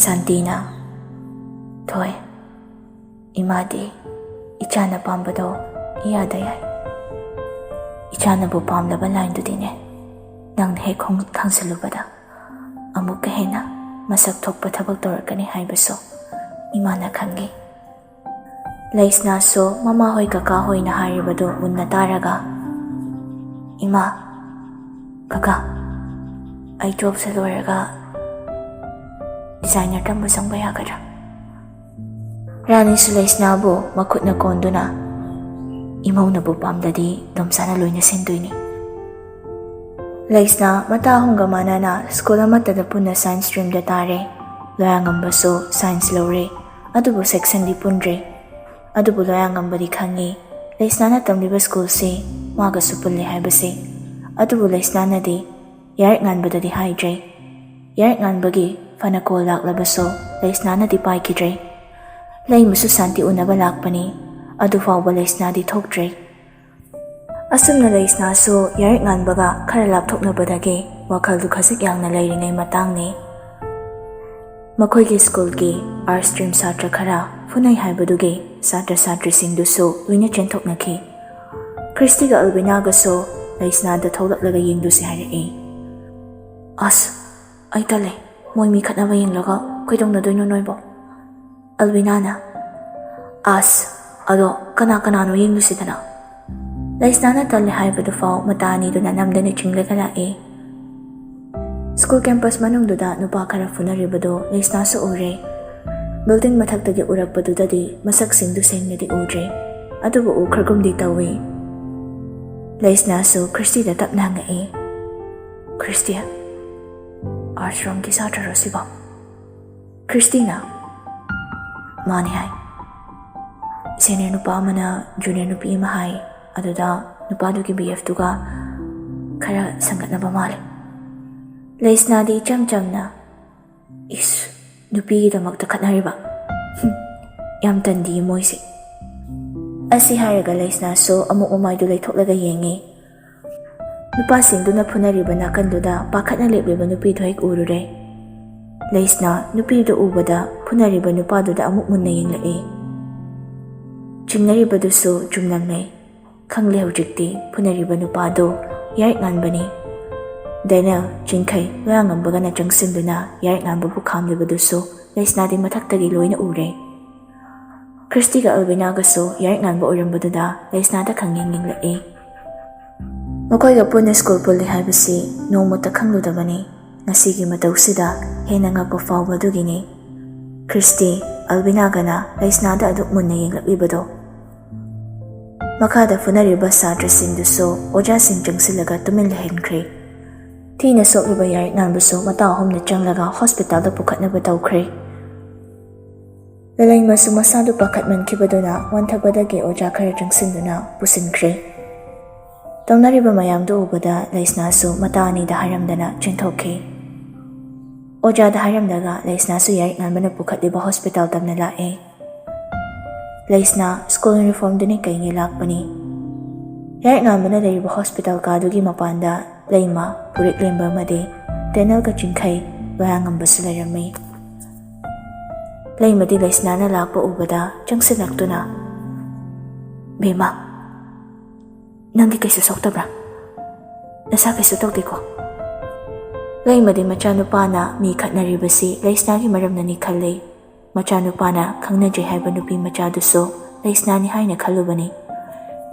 ꯁꯥꯟꯇꯤꯅ, ꯊꯣꯏ, ꯏꯃꯥꯗꯤ ꯏꯆꯥꯅ ꯄꯥꯝꯕꯗꯣ ꯏꯌꯥꯗ ꯌꯥꯏ꯫ ꯏꯆꯥꯅꯕꯨ ꯄꯥꯝꯂꯕ ꯂꯥꯏꯟꯗꯨꯗꯤꯅꯦ, ꯅꯪꯅ ꯍꯦꯛ ꯈꯪꯖꯤꯜꯂꯨꯕꯗ ꯑꯃꯨꯛꯀ ꯍꯦꯟꯅ ꯃꯁꯛ ꯊꯣꯛꯄ ꯊꯕꯛ ꯇꯧꯔꯛꯀꯅꯤ ꯍꯥꯏꯕꯁꯨ ꯏꯃꯥꯅ ꯈꯪꯉꯤ꯫ ꯂꯩꯁꯅꯥꯁꯨ ꯃꯃꯥꯍꯣꯏ ꯀꯀꯥꯍꯣꯏꯅ ꯍꯥꯏꯔꯤꯕꯗꯨ ꯃꯨꯟꯅ ꯇꯥꯔꯒ, ꯏꯃꯥ, ꯀꯀꯥ, ꯑꯩ ꯖꯣꯕꯁꯦ ꯂꯣꯏꯔꯒ ꯗꯤꯖꯥꯏꯅꯔ ꯇꯝꯕ ꯆꯪꯕ ꯌꯥꯒꯗ꯭ꯔꯥ? ꯔꯥꯅꯤꯁꯨ ꯂꯩꯁꯅꯥꯕꯨ ꯃꯈꯨꯠꯅ ꯀꯣꯟꯗꯨꯅ, ꯏꯃꯧꯅꯕꯨ ꯄꯥꯝꯂꯗꯤ ꯂꯣꯝꯁꯥꯅ ꯂꯣꯏꯅ ꯁꯤꯟꯗꯣꯏꯅꯤ꯫ ꯂꯩꯁꯅꯥ ꯃꯇꯥ ꯑꯍꯨꯝꯒ ꯃꯥꯟꯅꯅ ꯁ꯭ꯀꯨꯜ ꯑꯃꯠꯇꯗ ꯄꯨꯟꯅ ꯁꯥꯏꯟꯁ ꯁ꯭ꯇ꯭ꯔꯤꯝꯗ ꯇꯥꯔꯦ꯫ ꯂꯣꯌꯥꯉꯝꯕꯁꯨ ꯁꯥꯏꯟꯁ ꯂꯧꯔꯦ, ꯑꯗꯨꯕꯨ ꯁꯦꯛꯁꯟꯗꯤ ꯄꯨꯟꯗ꯭ꯔꯦ꯫ ꯑꯗꯨꯕꯨ ꯂꯣꯌꯥꯉꯝꯕꯗꯤ ꯈꯪꯉꯤ ꯂꯩꯁꯅꯥꯅ ꯇꯝꯂꯤꯕ ꯁ꯭ꯀꯨꯜꯁꯤ ꯃꯥꯒꯁꯨ ꯄꯨꯜꯂꯤ ꯍꯥꯏꯕꯁꯤ꯫ ꯑꯗꯨꯕꯨ ꯂꯩꯁꯅꯥꯅꯗꯤ ꯌꯥꯔꯦꯛ ꯉꯥꯟꯕꯗꯗꯤ ꯍꯥꯏꯗ꯭ꯔꯦ꯫ ꯌꯥꯔꯦꯛ ꯉꯥꯟꯕꯒꯤ ꯐꯅ ꯀꯣꯜ ꯂꯥꯛꯂꯕꯁꯨ ꯂꯩꯁꯅꯥꯅꯗꯤ ꯄꯥꯏꯈꯤꯗ꯭ꯔꯦ꯫ ꯂꯩꯃꯁꯨ ꯁꯥꯟꯇꯤ ꯎꯅꯕ ꯂꯥꯛꯄꯅꯤ, ꯑꯗꯨꯐꯥꯎꯕ ꯂꯩꯁꯅꯥꯗꯤ ꯊꯣꯛꯇ꯭ꯔꯦ꯫ ꯑꯁꯨꯝꯅ ꯂꯩꯁꯅꯥꯁꯨ ꯌꯥꯔꯦꯛ ꯉꯥꯟꯕꯒ ꯈꯔ ꯂꯥꯞꯊꯣꯛꯅꯕꯗꯒꯤ ꯋꯥꯈꯜꯗꯨ ꯈꯖꯤꯛ ꯌꯥꯡꯅ ꯂꯩꯔꯤꯉꯩ ꯃꯇꯥꯡꯅꯤ꯫ ꯃꯈꯣꯏꯒꯤ ꯁ꯭ꯀꯨꯜꯒꯤ ꯑꯥꯔꯠꯁ ꯁ꯭ꯇ꯭ꯔꯤꯝ ꯁꯥꯇ꯭ꯔ ꯈꯔ ꯐꯨꯅꯩ ꯍꯥꯏꯕꯗꯨꯒꯤ ꯁꯥꯇ꯭ꯔ ꯁꯥꯇ꯭ꯔꯤꯁꯤꯡꯗꯨꯁꯨ ꯂꯣꯏꯅ ꯆꯦꯟꯊꯣꯛꯅꯈꯤ꯫ ꯈ꯭ꯔꯤꯁꯇꯤꯒ ꯑꯜꯕꯤꯅꯥꯒꯁꯨ ꯂꯩꯁꯅꯥꯗ ꯊꯣꯛꯂꯛꯂꯒ ꯌꯦꯡꯗꯨꯁꯤ ꯍꯥꯏꯔꯛꯏ꯫ ꯑꯁ, ꯑꯩ ꯇꯜꯂꯦ, ꯃꯣꯏ ꯃꯤ ꯈꯠꯅꯕ ꯌꯦꯡꯂꯒ ꯀꯩꯗꯧꯅꯗꯣꯏꯅꯣ ꯅꯣꯏꯕꯣ? ꯑꯜꯕꯤꯅꯥꯅ, ꯑꯁ, ꯑꯗꯣ ꯀꯅꯥ ꯀꯅꯥꯅꯣ ꯌꯦꯡꯂꯨꯁꯤꯗꯅ? ꯂꯩꯁꯅꯥꯅ ꯇꯜꯂꯦ ꯍꯥꯏꯕꯗꯨ ꯐꯥꯎ ꯃꯇꯥ ꯑꯅꯤꯗꯨꯅ ꯅꯝꯗꯅ ꯆꯤꯡꯂꯒ ꯂꯥꯛꯏ꯫ ꯁ꯭ꯀꯨꯜ ꯀꯦꯝꯄꯁ ꯃꯅꯨꯡꯗꯨꯗ ꯅꯨꯄꯥ ꯈꯔ ꯐꯨꯅꯔꯤꯕꯗꯨ ꯂꯩꯁꯅꯥꯁꯨ ꯎꯔꯦ꯫ ꯕꯤꯜꯗꯤꯡ ꯃꯊꯛꯇꯒꯤ ꯎꯔꯛꯄꯗꯨꯗꯗꯤ ꯃꯁꯛꯁꯤꯡꯗꯨ ꯁꯦꯡꯅꯗꯤ ꯎꯗ꯭ꯔꯦ, ꯑꯗꯨꯕꯨ ꯎꯈ꯭ꯔꯒꯨꯝꯗꯤ ꯇꯧꯏ꯫ ꯂꯩꯁꯅꯥꯁꯨ ꯈ꯭ꯔꯤꯁꯇꯤꯗ ꯇꯞꯅ ꯍꯪꯉꯛꯏ, ꯈ꯭ꯔꯤꯁꯇꯤ, ꯑꯥꯔꯠꯁ ꯔꯣꯝꯒꯤ ꯁꯥꯇ꯭ꯔꯔꯣ ꯁꯤꯕꯣ? ꯈ꯭ꯔꯤꯁꯇꯤꯅ, ꯃꯥꯅꯤ ꯍꯥꯏ꯫ ꯁꯦꯅꯤꯌꯔ ꯅꯨꯄꯥ ꯑꯃꯅ ꯖꯨꯅꯤꯌꯔ ꯅꯨꯄꯤ ꯑꯃ ꯍꯥꯏ, ꯑꯗꯨꯗ ꯅꯨꯄꯥꯗꯨꯒꯤ BFꯇꯨꯒ ꯈꯔ ꯁꯪꯒꯠꯅꯕ ꯃꯥꯜꯂꯦ꯫ ꯂꯩꯁꯅꯥꯗꯤ ꯏꯆꯝ ꯆꯝꯅ, ꯏꯁ, ꯅꯨꯄꯤꯒꯤꯗꯃꯛꯇ ꯈꯠꯅꯔꯤꯕ? ꯌꯥꯝ ꯇꯟꯗꯤꯌꯦ ꯃꯣꯏꯁꯦ꯫ ꯑꯁꯤ ꯍꯥꯏꯔꯒ ꯂꯩꯁꯅꯥꯁꯨ ꯑꯃꯨꯛ ꯃꯃꯥꯏꯗꯨ ꯂꯩꯊꯣꯛꯂꯒ ꯌꯦꯡꯉꯤ꯫ ꯅꯨꯄꯥꯁꯤꯡꯗꯨꯅ ꯐꯨꯅꯔꯤꯕ ꯅꯥꯀꯟꯗꯨꯗ ꯄꯥꯈꯠꯅ ꯂꯦꯞꯂꯤꯕ ꯅꯨꯄꯤꯗꯨ ꯍꯦꯛ ꯎꯔꯨꯔꯦ꯫ ꯂꯩꯁꯅꯥ ꯅꯨꯄꯤꯗꯨ ꯎꯕꯗ ꯐꯨꯅꯔꯤꯕ ꯅꯨꯄꯥꯗꯨꯗ ꯑꯃꯨꯛ ꯃꯨꯟꯅ ꯌꯦꯡꯂꯛꯏ꯫ ꯆꯤꯡꯅꯔꯤꯕꯗꯨꯁꯨ ꯆꯨꯝꯂꯝꯃꯦ꯫ ꯈꯪꯂꯦ ꯍꯧꯖꯤꯛꯇꯤ ꯐꯨꯅꯔꯤꯕ ꯅꯨꯄꯥꯗꯨ ꯌꯥꯔꯦꯛ ꯉꯥꯟꯕꯅꯤ꯫ ꯗꯦꯅꯦꯜ, ꯆꯤꯡꯈꯩ, ꯂꯣꯌꯥꯉꯝꯕꯒꯅ ꯆꯪꯁꯤꯟꯗꯨꯅ ꯌꯥꯔꯦꯛ ꯉꯥꯟꯕꯕꯨ ꯈꯥꯝꯂꯤꯕꯗꯨꯁꯨ ꯂꯩꯁꯅꯥꯗꯤ ꯃꯊꯛꯇꯒꯤ ꯂꯣꯏꯅ ꯎꯔꯦ꯫ ꯈ꯭ꯔꯤꯁꯇꯤꯒ ꯑꯜꯕꯤꯅꯥꯒꯁꯨ ꯌꯥꯔꯦꯛ ꯉꯥꯟꯕ ꯑꯣꯏꯔꯝꯕꯗꯨꯗ ꯂꯩꯁꯅꯥꯗ ꯈꯪꯌꯦꯡ ꯌꯦꯡꯂꯛꯏ꯫ ꯃꯈꯣꯏꯒ ꯄꯨꯟꯅ ꯁ꯭ꯀꯨꯜ ꯄꯨꯜꯂꯤ ꯍꯥꯏꯕꯁꯤ ꯅꯣꯡꯃꯇ ꯈꯪꯂꯨꯗꯕꯅꯤ꯫ ꯉꯁꯤꯒꯤ ꯃꯇꯧꯁꯤꯗ ꯍꯦꯟꯅ ꯉꯛꯄ ꯐꯥꯎꯕꯗꯨꯒꯤꯅꯤ ꯈ꯭ꯔꯤꯁꯇꯤ, ꯑꯜꯕꯤꯅꯥꯒꯅ ꯂꯩꯁꯅꯥꯗ ꯑꯗꯨꯛ ꯃꯨꯟꯅ ꯌꯦꯡꯂꯛꯂꯤꯕꯗꯣ꯫ ꯃꯈꯥꯗ ꯐꯨꯅꯔꯤꯕ ꯁꯥꯇ꯭ꯔꯁꯤꯡꯗꯨꯁꯨ ꯑꯣꯖꯥꯁꯤꯡ ꯆꯪꯁꯤꯜꯂꯒ ꯇꯨꯃꯤꯟ ꯂꯩꯍꯟꯈ꯭ꯔꯦ꯫ ꯊꯤꯅ ꯁꯣꯛꯂꯤꯕ ꯌꯥꯔꯦꯛ ꯉꯥꯟꯕꯁꯨ ꯃꯇꯥ ꯑꯍꯨꯝꯅ ꯆꯪꯂꯒ ꯍꯣꯁꯄꯤꯇꯥꯜꯗ ꯄꯨꯈꯠꯅꯕ ꯇꯧꯈ꯭ꯔꯦ꯫ ꯂꯂꯩꯃꯁꯨ ꯃꯁꯥꯗꯨ ꯄꯥꯈꯠꯃꯟꯈꯤꯕꯗꯨꯅ ꯋꯥꯟꯊꯕꯗꯒꯤ ꯑꯣꯖꯥ ꯈꯔ ꯆꯪꯁꯤꯟꯗꯨꯅ ꯄꯨꯁꯤꯟꯈ꯭ꯔꯦ꯫ ꯇꯧꯅꯔꯤꯕ ꯃꯌꯥꯝꯗꯨ ꯎꯕꯗ ꯂꯩꯁꯅꯥꯁꯨ ꯃꯇꯥ ꯑꯅꯤꯗ ꯍꯥꯏꯔꯝꯗꯅ ꯆꯦꯟꯊꯣꯛꯈꯤ꯫ ꯑꯣꯖꯥꯗ ꯍꯥꯏꯔꯝꯂꯒ ꯂꯩꯁꯅꯥꯁꯨ ꯌꯥꯔꯦꯛ ꯉꯥꯟꯕꯅ ꯄꯨꯈꯠꯂꯤꯕ ꯍꯣꯁꯄꯤꯇꯥꯜ ꯇꯝꯅ ꯂꯥꯛꯑꯦ꯫ ꯂꯩꯁꯅꯥ ꯁ꯭ꯀꯨꯜ ꯌꯨꯅꯤꯐꯣꯔꯝꯗꯨꯅꯤ ꯀꯩꯒꯤ ꯂꯥꯛꯄꯅꯤ꯫ ꯌꯥꯔꯦꯛ ꯉꯥꯟꯕꯅ ꯂꯩꯔꯤꯕ ꯍꯣꯁꯄꯤꯇꯥꯜ ꯀꯥꯗꯨꯒꯤ ꯃꯄꯥꯟꯗ ꯂꯩꯃ, ꯄꯨꯔꯤꯛ ꯂꯦꯝꯕ ꯑꯃꯗꯤ ꯗꯦꯅꯦꯜꯒ ꯆꯤꯡꯈꯩ, ꯂꯣꯌꯥꯉꯝꯕꯁꯨ ꯂꯩꯔꯝꯃꯤ꯫ ꯂꯩꯃꯗꯤ ꯂꯩꯁꯅꯥꯅ ꯂꯥꯛꯄ ꯎꯕꯗ ꯆꯪꯁꯤꯜꯂꯛꯇꯨꯅ, ꯕꯦꯝꯃ, ꯅꯪꯗꯤ ꯀꯩꯁꯨ ꯁꯣꯛꯇꯕ꯭ꯔꯥ? ꯅꯁꯥ ꯀꯩꯁꯨ ꯇꯧꯗꯦꯀꯣ? ꯂꯩꯃꯗꯤ ꯃꯆꯥꯅꯨꯄꯥꯅ ꯃꯤ ꯈꯠꯅꯔꯤꯕꯁꯤ ꯂꯩꯁꯅꯥꯒꯤ ꯃꯔꯝꯅꯅꯤ ꯈꯜꯂꯤ꯫ ꯃꯆꯥꯅꯨꯄꯥꯅ ꯈꯪꯅꯖꯩ ꯍꯥꯏꯕ ꯅꯨꯄꯤ ꯃꯆꯥꯗꯨꯁꯨ ꯂꯩꯁꯅꯥꯅꯤ ꯍꯥꯏꯅ ꯈꯜꯂꯨꯕꯅꯤ꯫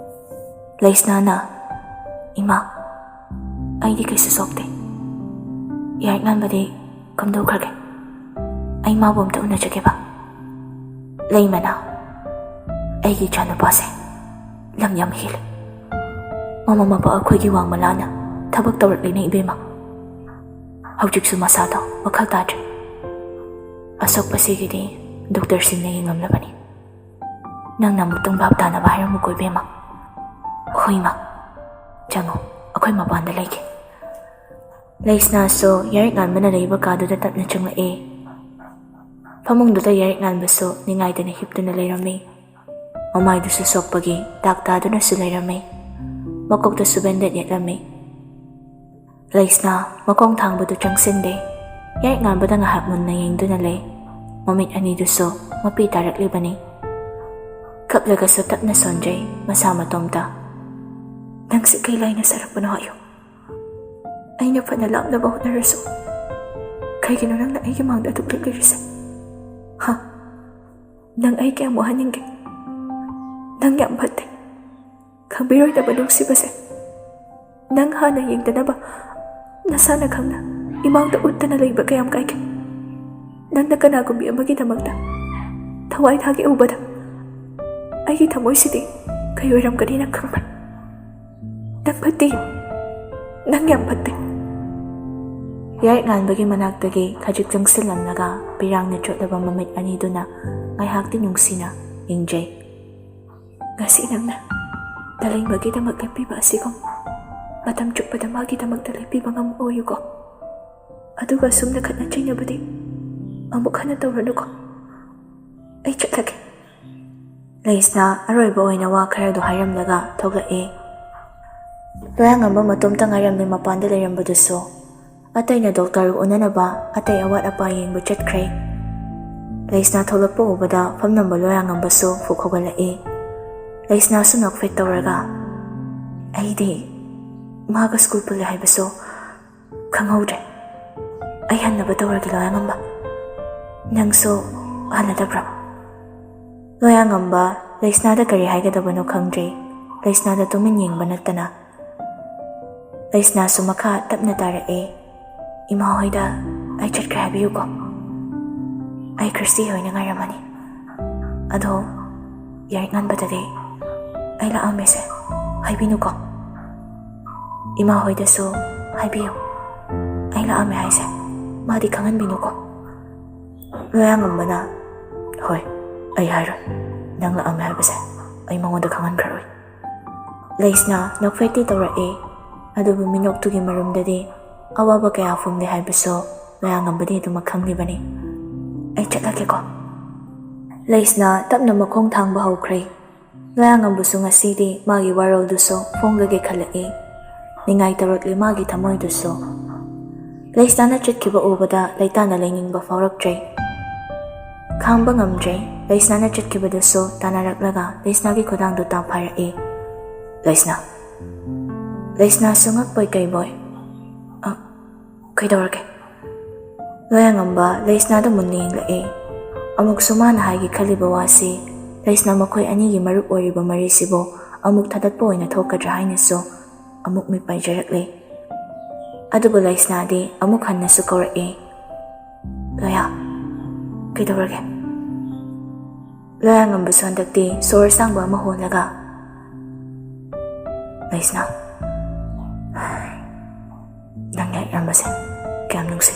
ꯂꯩꯁꯅꯥꯅ, ꯏꯃꯥ, ꯑꯩꯗꯤ ꯀꯩꯁꯨ ꯁꯣꯛꯇꯦ꯫ ꯌꯥꯔꯦꯛ ꯉꯥꯟꯕꯗꯤ ꯀꯝꯗꯧꯈ꯭ꯔꯒꯦ? ꯑꯩ ꯃꯥꯕꯨ ꯑꯝꯇ ꯎꯅꯖꯒꯦꯕ꯫ ꯂꯩꯃꯅ, ꯑꯩꯒꯤ ꯏꯆꯥꯅꯨꯄꯥꯁꯦ ꯂꯝ ꯌꯥꯝ ꯍꯦꯜꯂꯤ꯫ ꯃꯃꯥ ꯃꯄꯥ ꯑꯩꯈꯣꯏꯒꯤ ꯋꯥꯡꯃ ꯂꯥꯟꯅ ꯊꯕꯛ ꯇꯧꯔꯛꯂꯤꯅꯦ ꯏꯕꯦꯝꯃ. ꯍꯧꯖꯤꯛꯁꯨ ꯃꯁꯥꯗꯣ ꯋꯥꯈꯜ ꯇꯥꯗ꯭ꯔꯦ. ꯑꯁꯣꯛꯄꯁꯤꯒꯤꯗꯤ ꯗꯣꯛꯇꯔꯁꯤꯡꯅ ꯌꯦꯡꯉꯝꯂꯕꯅꯤ. ꯅꯪꯅ ꯑꯃꯨꯛꯇꯪ ꯚꯥꯞ ꯇꯥꯅꯕ ꯍꯥꯏꯔꯝꯃꯨꯀꯣ ꯏꯕꯦꯝꯃ. ꯍꯣꯏ ꯏꯃꯥ, ꯆꯪꯉꯣ, ꯑꯩꯈꯣꯏ ꯃꯄꯥꯟꯗ ꯂꯩꯒꯦ. ꯂꯩꯁꯅꯥꯁꯨ ꯌꯥꯔꯤꯛ ꯉꯥꯟꯕꯅ ꯂꯩꯕ ꯀꯥꯗꯨꯗ ꯇꯞꯅ ꯆꯪꯂꯛꯑꯦ. ꯐꯃꯨꯡꯗꯨꯗ ꯌꯥꯔꯤꯛ ꯉꯥꯟꯕꯁꯨ ꯅꯤꯡꯉꯥꯏꯗꯅ ꯍꯤꯞꯇꯨꯅ ꯂꯩꯔꯝꯃꯤ. ꯃꯃꯥꯏꯗꯨꯁꯨ ꯁꯣꯛꯄꯒꯤ ꯗꯥꯛ ꯇꯥꯗꯨꯅꯁꯨ ꯂꯩꯔꯝꯃꯤ. ꯃꯀꯣꯛꯇꯁꯨ ꯕꯦꯟꯗꯦꯠ ꯌꯦꯠꯂꯝꯃꯤ. ꯂꯩꯁꯅꯥ ꯃꯈꯣꯡ ꯊꯥꯡꯕꯗꯨ ꯆꯪꯁꯤꯟꯗꯦ. ꯌꯥꯔꯤꯛ ꯉꯥꯟꯕꯗ ꯉꯥꯏꯍꯥꯛ ꯃꯨꯟꯅ ꯌꯦꯡꯗꯨꯅ ꯂꯩ. ꯃꯃꯤꯠ ꯑꯅꯤꯗꯨꯁꯨ ꯃꯄꯤ ꯇꯥꯔꯛꯂꯤꯕꯅꯤ. ꯀꯞꯂꯒꯁꯨ ꯇꯞꯅ ꯁꯣꯟꯖꯩ ꯃꯁꯥ ꯃꯇꯣꯝꯇ. ꯅꯪꯁꯦ ꯀꯩ ꯂꯥꯏꯅ ꯁꯥꯔꯛꯄꯅꯣ ꯍꯥꯏꯌꯨ. ꯑꯩꯅ ꯐꯅ ꯂꯥꯞꯅꯕ ꯍꯣꯠꯅꯔꯁꯨ ꯀꯩꯒꯤꯅꯣ ꯅꯪꯅ ꯑꯩꯒꯤ ꯃꯥꯡꯗ ꯑꯗꯨꯛ ꯂꯦꯞꯂꯤꯔꯤꯁꯦ? ꯅꯪ ꯑꯩ ꯀꯌꯥꯝ ꯋꯥꯍꯟꯅꯤꯡꯒꯦ? ꯅꯪ ꯌꯥꯝ ꯐꯠꯇꯦ. ꯈꯪꯕꯤꯔꯣꯏꯗꯕ ꯅꯨꯡꯁꯤꯕꯁꯦ ꯅꯪ ꯍꯥꯟꯅ ꯌꯦꯡꯗꯅꯕ ꯅꯁꯥꯅ ꯈꯪꯅ ꯏꯃꯥꯡꯗ ꯎꯠꯇꯅ ꯂꯩꯕ ꯀꯌꯥꯝ ꯀꯥꯏꯒꯦ? ꯅꯪꯅ ꯀꯅꯥꯒꯨꯝꯕꯤ ꯑꯃꯒꯤꯗꯃꯛꯇ ꯊꯋꯥꯏ ꯊꯥꯒꯦ ꯎꯕꯗ ꯑꯩꯒꯤ ꯊꯃꯣꯏꯁꯤꯗꯤ ꯀꯩ ꯑꯣꯏꯔꯝꯒꯅꯤ ꯅꯪ ꯈꯪꯕ꯭ꯔꯥ? ꯅꯪ ꯐꯠꯇꯦ. ꯅꯪ ꯌꯥꯝ ꯐꯠꯇꯦ. ꯌꯥꯔꯤꯛ ꯉꯥꯟꯕꯒꯤ ꯃꯅꯥꯛꯇꯒꯤ ꯈꯖꯤꯛ ꯆꯪꯁꯤꯜꯂꯝꯂꯒ ꯄꯤꯔꯥꯡꯅ ꯆꯣꯠꯂꯕ ꯃꯃꯤꯠ ꯑꯅꯤꯗꯨꯅ ꯉꯥꯏꯍꯥꯛꯇꯤ ꯅꯨꯡꯁꯤꯅ ꯌꯦꯡꯖꯩ. ꯉꯁꯤ ꯅꯪꯅ ꯂꯂꯩꯕꯒꯤꯗꯃꯛ ꯂꯦꯞꯄꯤꯕ ꯑꯁꯤꯒꯨꯝ ꯃꯇꯝ ꯆꯨꯞꯄꯗ ꯃꯥꯒꯤꯗꯃꯛꯇ ꯂꯦꯞꯄꯤꯕ ꯑꯣꯏꯌꯨꯀꯣ. ꯑꯗꯨꯒ ꯑꯁꯨꯝꯅ ꯈꯠꯅ ꯆꯩꯅꯕꯗꯤ ꯑꯃꯨꯛ ꯍꯟꯅ ꯇꯧꯔꯅꯨꯀꯣ. ꯑꯩ ꯆꯠꯂꯒꯦ. ꯂꯩꯁꯅꯥ ꯑꯔꯣꯏꯕ ꯑꯣꯏꯅ ꯋꯥ ꯈꯔꯗꯣ ꯍꯥꯏꯔꯝꯂꯒ ꯊꯣꯛꯂꯛꯑꯦ. ꯂꯣꯌꯥꯉꯝꯕ ꯃꯇꯣꯝꯇ ꯉꯥꯏꯔꯝꯃꯤ ꯃꯄꯥꯟꯗ ꯂꯩꯔꯝꯕꯗꯨꯁꯨ. ꯑꯇꯩꯅ ꯗꯣꯛꯇꯔ ꯎꯅꯅꯕ ꯑꯇꯩ ꯑꯋꯥꯠ ꯑꯄꯥ ꯌꯦꯡꯕ ꯆꯠꯈ꯭ꯔꯦ. ꯂꯩꯁꯅꯥ ꯊꯣꯛꯂꯛꯄ ꯎꯕꯗ ꯐꯝꯂꯝꯕ ꯂꯣꯌꯥꯉꯝꯕꯁꯨ ꯐꯨꯛ ꯍꯧꯒꯠꯂꯛꯏ. ꯂꯩꯁꯅꯥꯁꯨ ꯅꯣꯛꯐꯦꯠ ꯇꯧꯔꯒ, ꯑꯩꯗꯤ ꯃꯥꯒ ꯁ꯭ꯀꯨꯜ ꯄꯨꯜꯂꯦ ꯍꯥꯏꯕꯁꯨ ꯈꯪꯍꯧꯗ꯭ꯔꯦ. ꯑꯩ ꯍꯟꯅꯕ ꯇꯧꯔꯒꯦ ꯂꯣꯌꯥꯉꯝꯕ. ꯅꯪꯁꯨ ꯍꯜꯂꯗꯕ꯭ꯔꯥ? ꯂꯣꯌꯥꯉꯝꯕ ꯂꯩꯁꯅꯥꯗ ꯀꯔꯤ ꯍꯥꯏꯒꯗꯕꯅꯣ ꯈꯪꯗ꯭ꯔꯦ. ꯂꯩꯁꯅꯥꯗ ꯇꯨꯃꯤꯟ ꯌꯦꯡꯕ ꯅꯠꯇꯅ. ꯂꯩꯁꯅꯥꯁꯨ ꯃꯈꯥ ꯇꯞꯅ ꯇꯥꯔꯛꯑꯦ. ꯏꯃꯥ ꯍꯣꯏꯗ ꯑꯩ ꯆꯠꯈ꯭ꯔꯦ ꯍꯥꯏꯕꯤꯌꯨꯀꯣ. ꯑꯩ ꯈ꯭ꯔꯤꯁꯇꯤ ꯍꯣꯏꯅ ꯉꯥꯏꯔꯝꯃꯅꯤ. ꯑꯗꯣ ꯌꯥꯔꯤꯛ ꯉꯥꯟꯕꯗꯗꯤ ꯑꯩ ꯂꯥꯛꯑꯝꯃꯦꯁꯦ ꯍꯥꯏꯕꯤꯅꯨꯀꯣ. ꯏꯃꯥ ꯍꯣꯏꯗꯁꯨ ꯍꯥꯏꯕꯤꯌꯨ ꯑꯩ ꯂꯥꯛꯑꯝꯃꯦ ꯍꯥꯏꯁꯦ. ꯃꯥꯗꯤ ꯈꯪꯍꯟꯕꯤꯅꯨꯀꯣ. ꯂꯣꯌꯥꯉꯝꯕꯅ, ꯍꯣꯏ, ꯑꯩ ꯍꯥꯏꯔꯣꯏ. ꯅꯪ ꯂꯥꯛꯑꯝꯃꯦ ꯍꯥꯏꯕꯁꯦ ꯑꯩ ꯃꯉꯣꯟꯗ ꯈꯪꯍꯟꯈ꯭ꯔꯔꯣꯏ. ꯂꯩꯁꯅꯥ ꯅꯣꯛꯐꯦꯠꯇꯤ ꯇꯧꯔꯛꯑꯦ. ꯑꯗꯨꯕꯨ ꯃꯤꯅꯣꯛꯇꯨꯒꯤ ꯃꯔꯨꯝꯗꯗꯤ ꯑꯋꯥꯕ ꯀꯌꯥ ꯐꯨꯝꯂꯦ ꯍꯥꯏꯕꯁꯨ ꯂꯣꯌꯥꯉꯝꯕꯗꯤ ꯑꯗꯨꯃꯛ ꯈꯪꯂꯤꯕꯅꯤ. ꯑꯩ ꯆꯠꯂꯒꯦꯀꯣ. ꯂꯩꯁꯅꯥ ꯇꯞꯅ ꯃꯈꯣꯡ ꯊꯥꯡꯕ ꯍꯧꯈ꯭ꯔꯦ. ꯂꯣꯌꯥꯉꯝꯕꯁꯨ ꯉꯁꯤꯗꯤ ꯃꯥꯒꯤ ꯋꯥꯔꯣꯜꯗꯨꯁꯨ ꯐꯣꯡꯂꯒꯦ ꯈꯜꯂꯛꯏ. ꯅꯤꯡꯉꯥꯏ ꯇꯧꯔꯛꯂꯤ ꯃꯥꯒꯤ ꯊꯃꯣꯏꯗꯨꯁꯨ. ꯂꯩꯁꯅꯥꯅ ꯆꯠꯈꯤꯕ ꯎꯕꯗ ꯂꯩꯇꯥꯅ ꯂꯩꯅꯤꯡꯕ ꯐꯥꯎꯔꯛꯇ꯭ꯔꯦ. ꯈꯥꯡꯕ ꯉꯝꯗ꯭ꯔꯦ. ꯂꯩꯁꯅꯥꯅ ꯆꯠꯈꯤꯕꯗꯨꯁꯨ ꯇꯥꯟꯅꯔꯛꯂꯒ ꯂꯩꯁꯅꯥꯒꯤ ꯈꯨꯗꯥꯡꯗꯨ ꯇꯥꯞꯐꯥꯔꯛꯏ. ꯂꯩꯁꯅꯥ. ꯂꯩꯁꯅꯥꯁꯨ ꯉꯛꯄꯣꯏ ꯀꯩꯕꯣꯏ, ꯀꯩꯗꯧꯔꯒꯦ? ꯂꯣꯌꯥꯉꯝꯕ ꯂꯩꯁꯅꯥꯗ ꯃꯨꯟꯅ ꯌꯦꯡꯂꯛꯑꯦ. ꯑꯃꯨꯛꯁꯨ ꯃꯥꯅ ꯍꯥꯏꯒꯦ ꯈꯜꯂꯤꯕ ꯋꯥꯁꯤ ꯂꯩꯁꯅꯥ ꯃꯈꯣꯏ ꯑꯅꯤꯒꯤ ꯃꯔꯨꯞ ꯑꯣꯏꯔꯤꯕ ꯃꯔꯤꯁꯤꯕꯨ ꯑꯃꯨꯛ ꯊꯥꯗꯠꯄ ꯑꯣꯏꯅ ꯊꯣꯛꯀꯗ꯭ꯔꯥ ꯍꯥꯏꯅꯁꯨ ꯑꯃꯨꯛ ꯃꯤꯠ ꯄꯥꯏꯖꯔꯛꯂꯦ. ꯑꯗꯨꯕꯨ ꯂꯩꯁꯅꯥꯗꯤ ꯑꯃꯨꯛ ꯍꯟꯅꯁꯨ ꯀꯧꯔꯛꯑꯦ. ꯂꯣꯌꯥ, ꯀꯩꯗꯧꯔꯒꯦ? ꯂꯣꯌꯥꯉꯝꯕꯁꯨ ꯍꯟꯗꯛꯇꯤ ꯁꯣꯔ ꯁꯥꯡꯕ ꯑꯃ ꯍꯣꯜꯂꯒ, ꯂꯩꯁꯅꯥ, ꯅꯪ ꯌꯥꯔꯤꯛꯉꯥꯟꯕꯁꯦ ꯀꯌꯥꯝ ꯅꯨꯡꯁꯤ.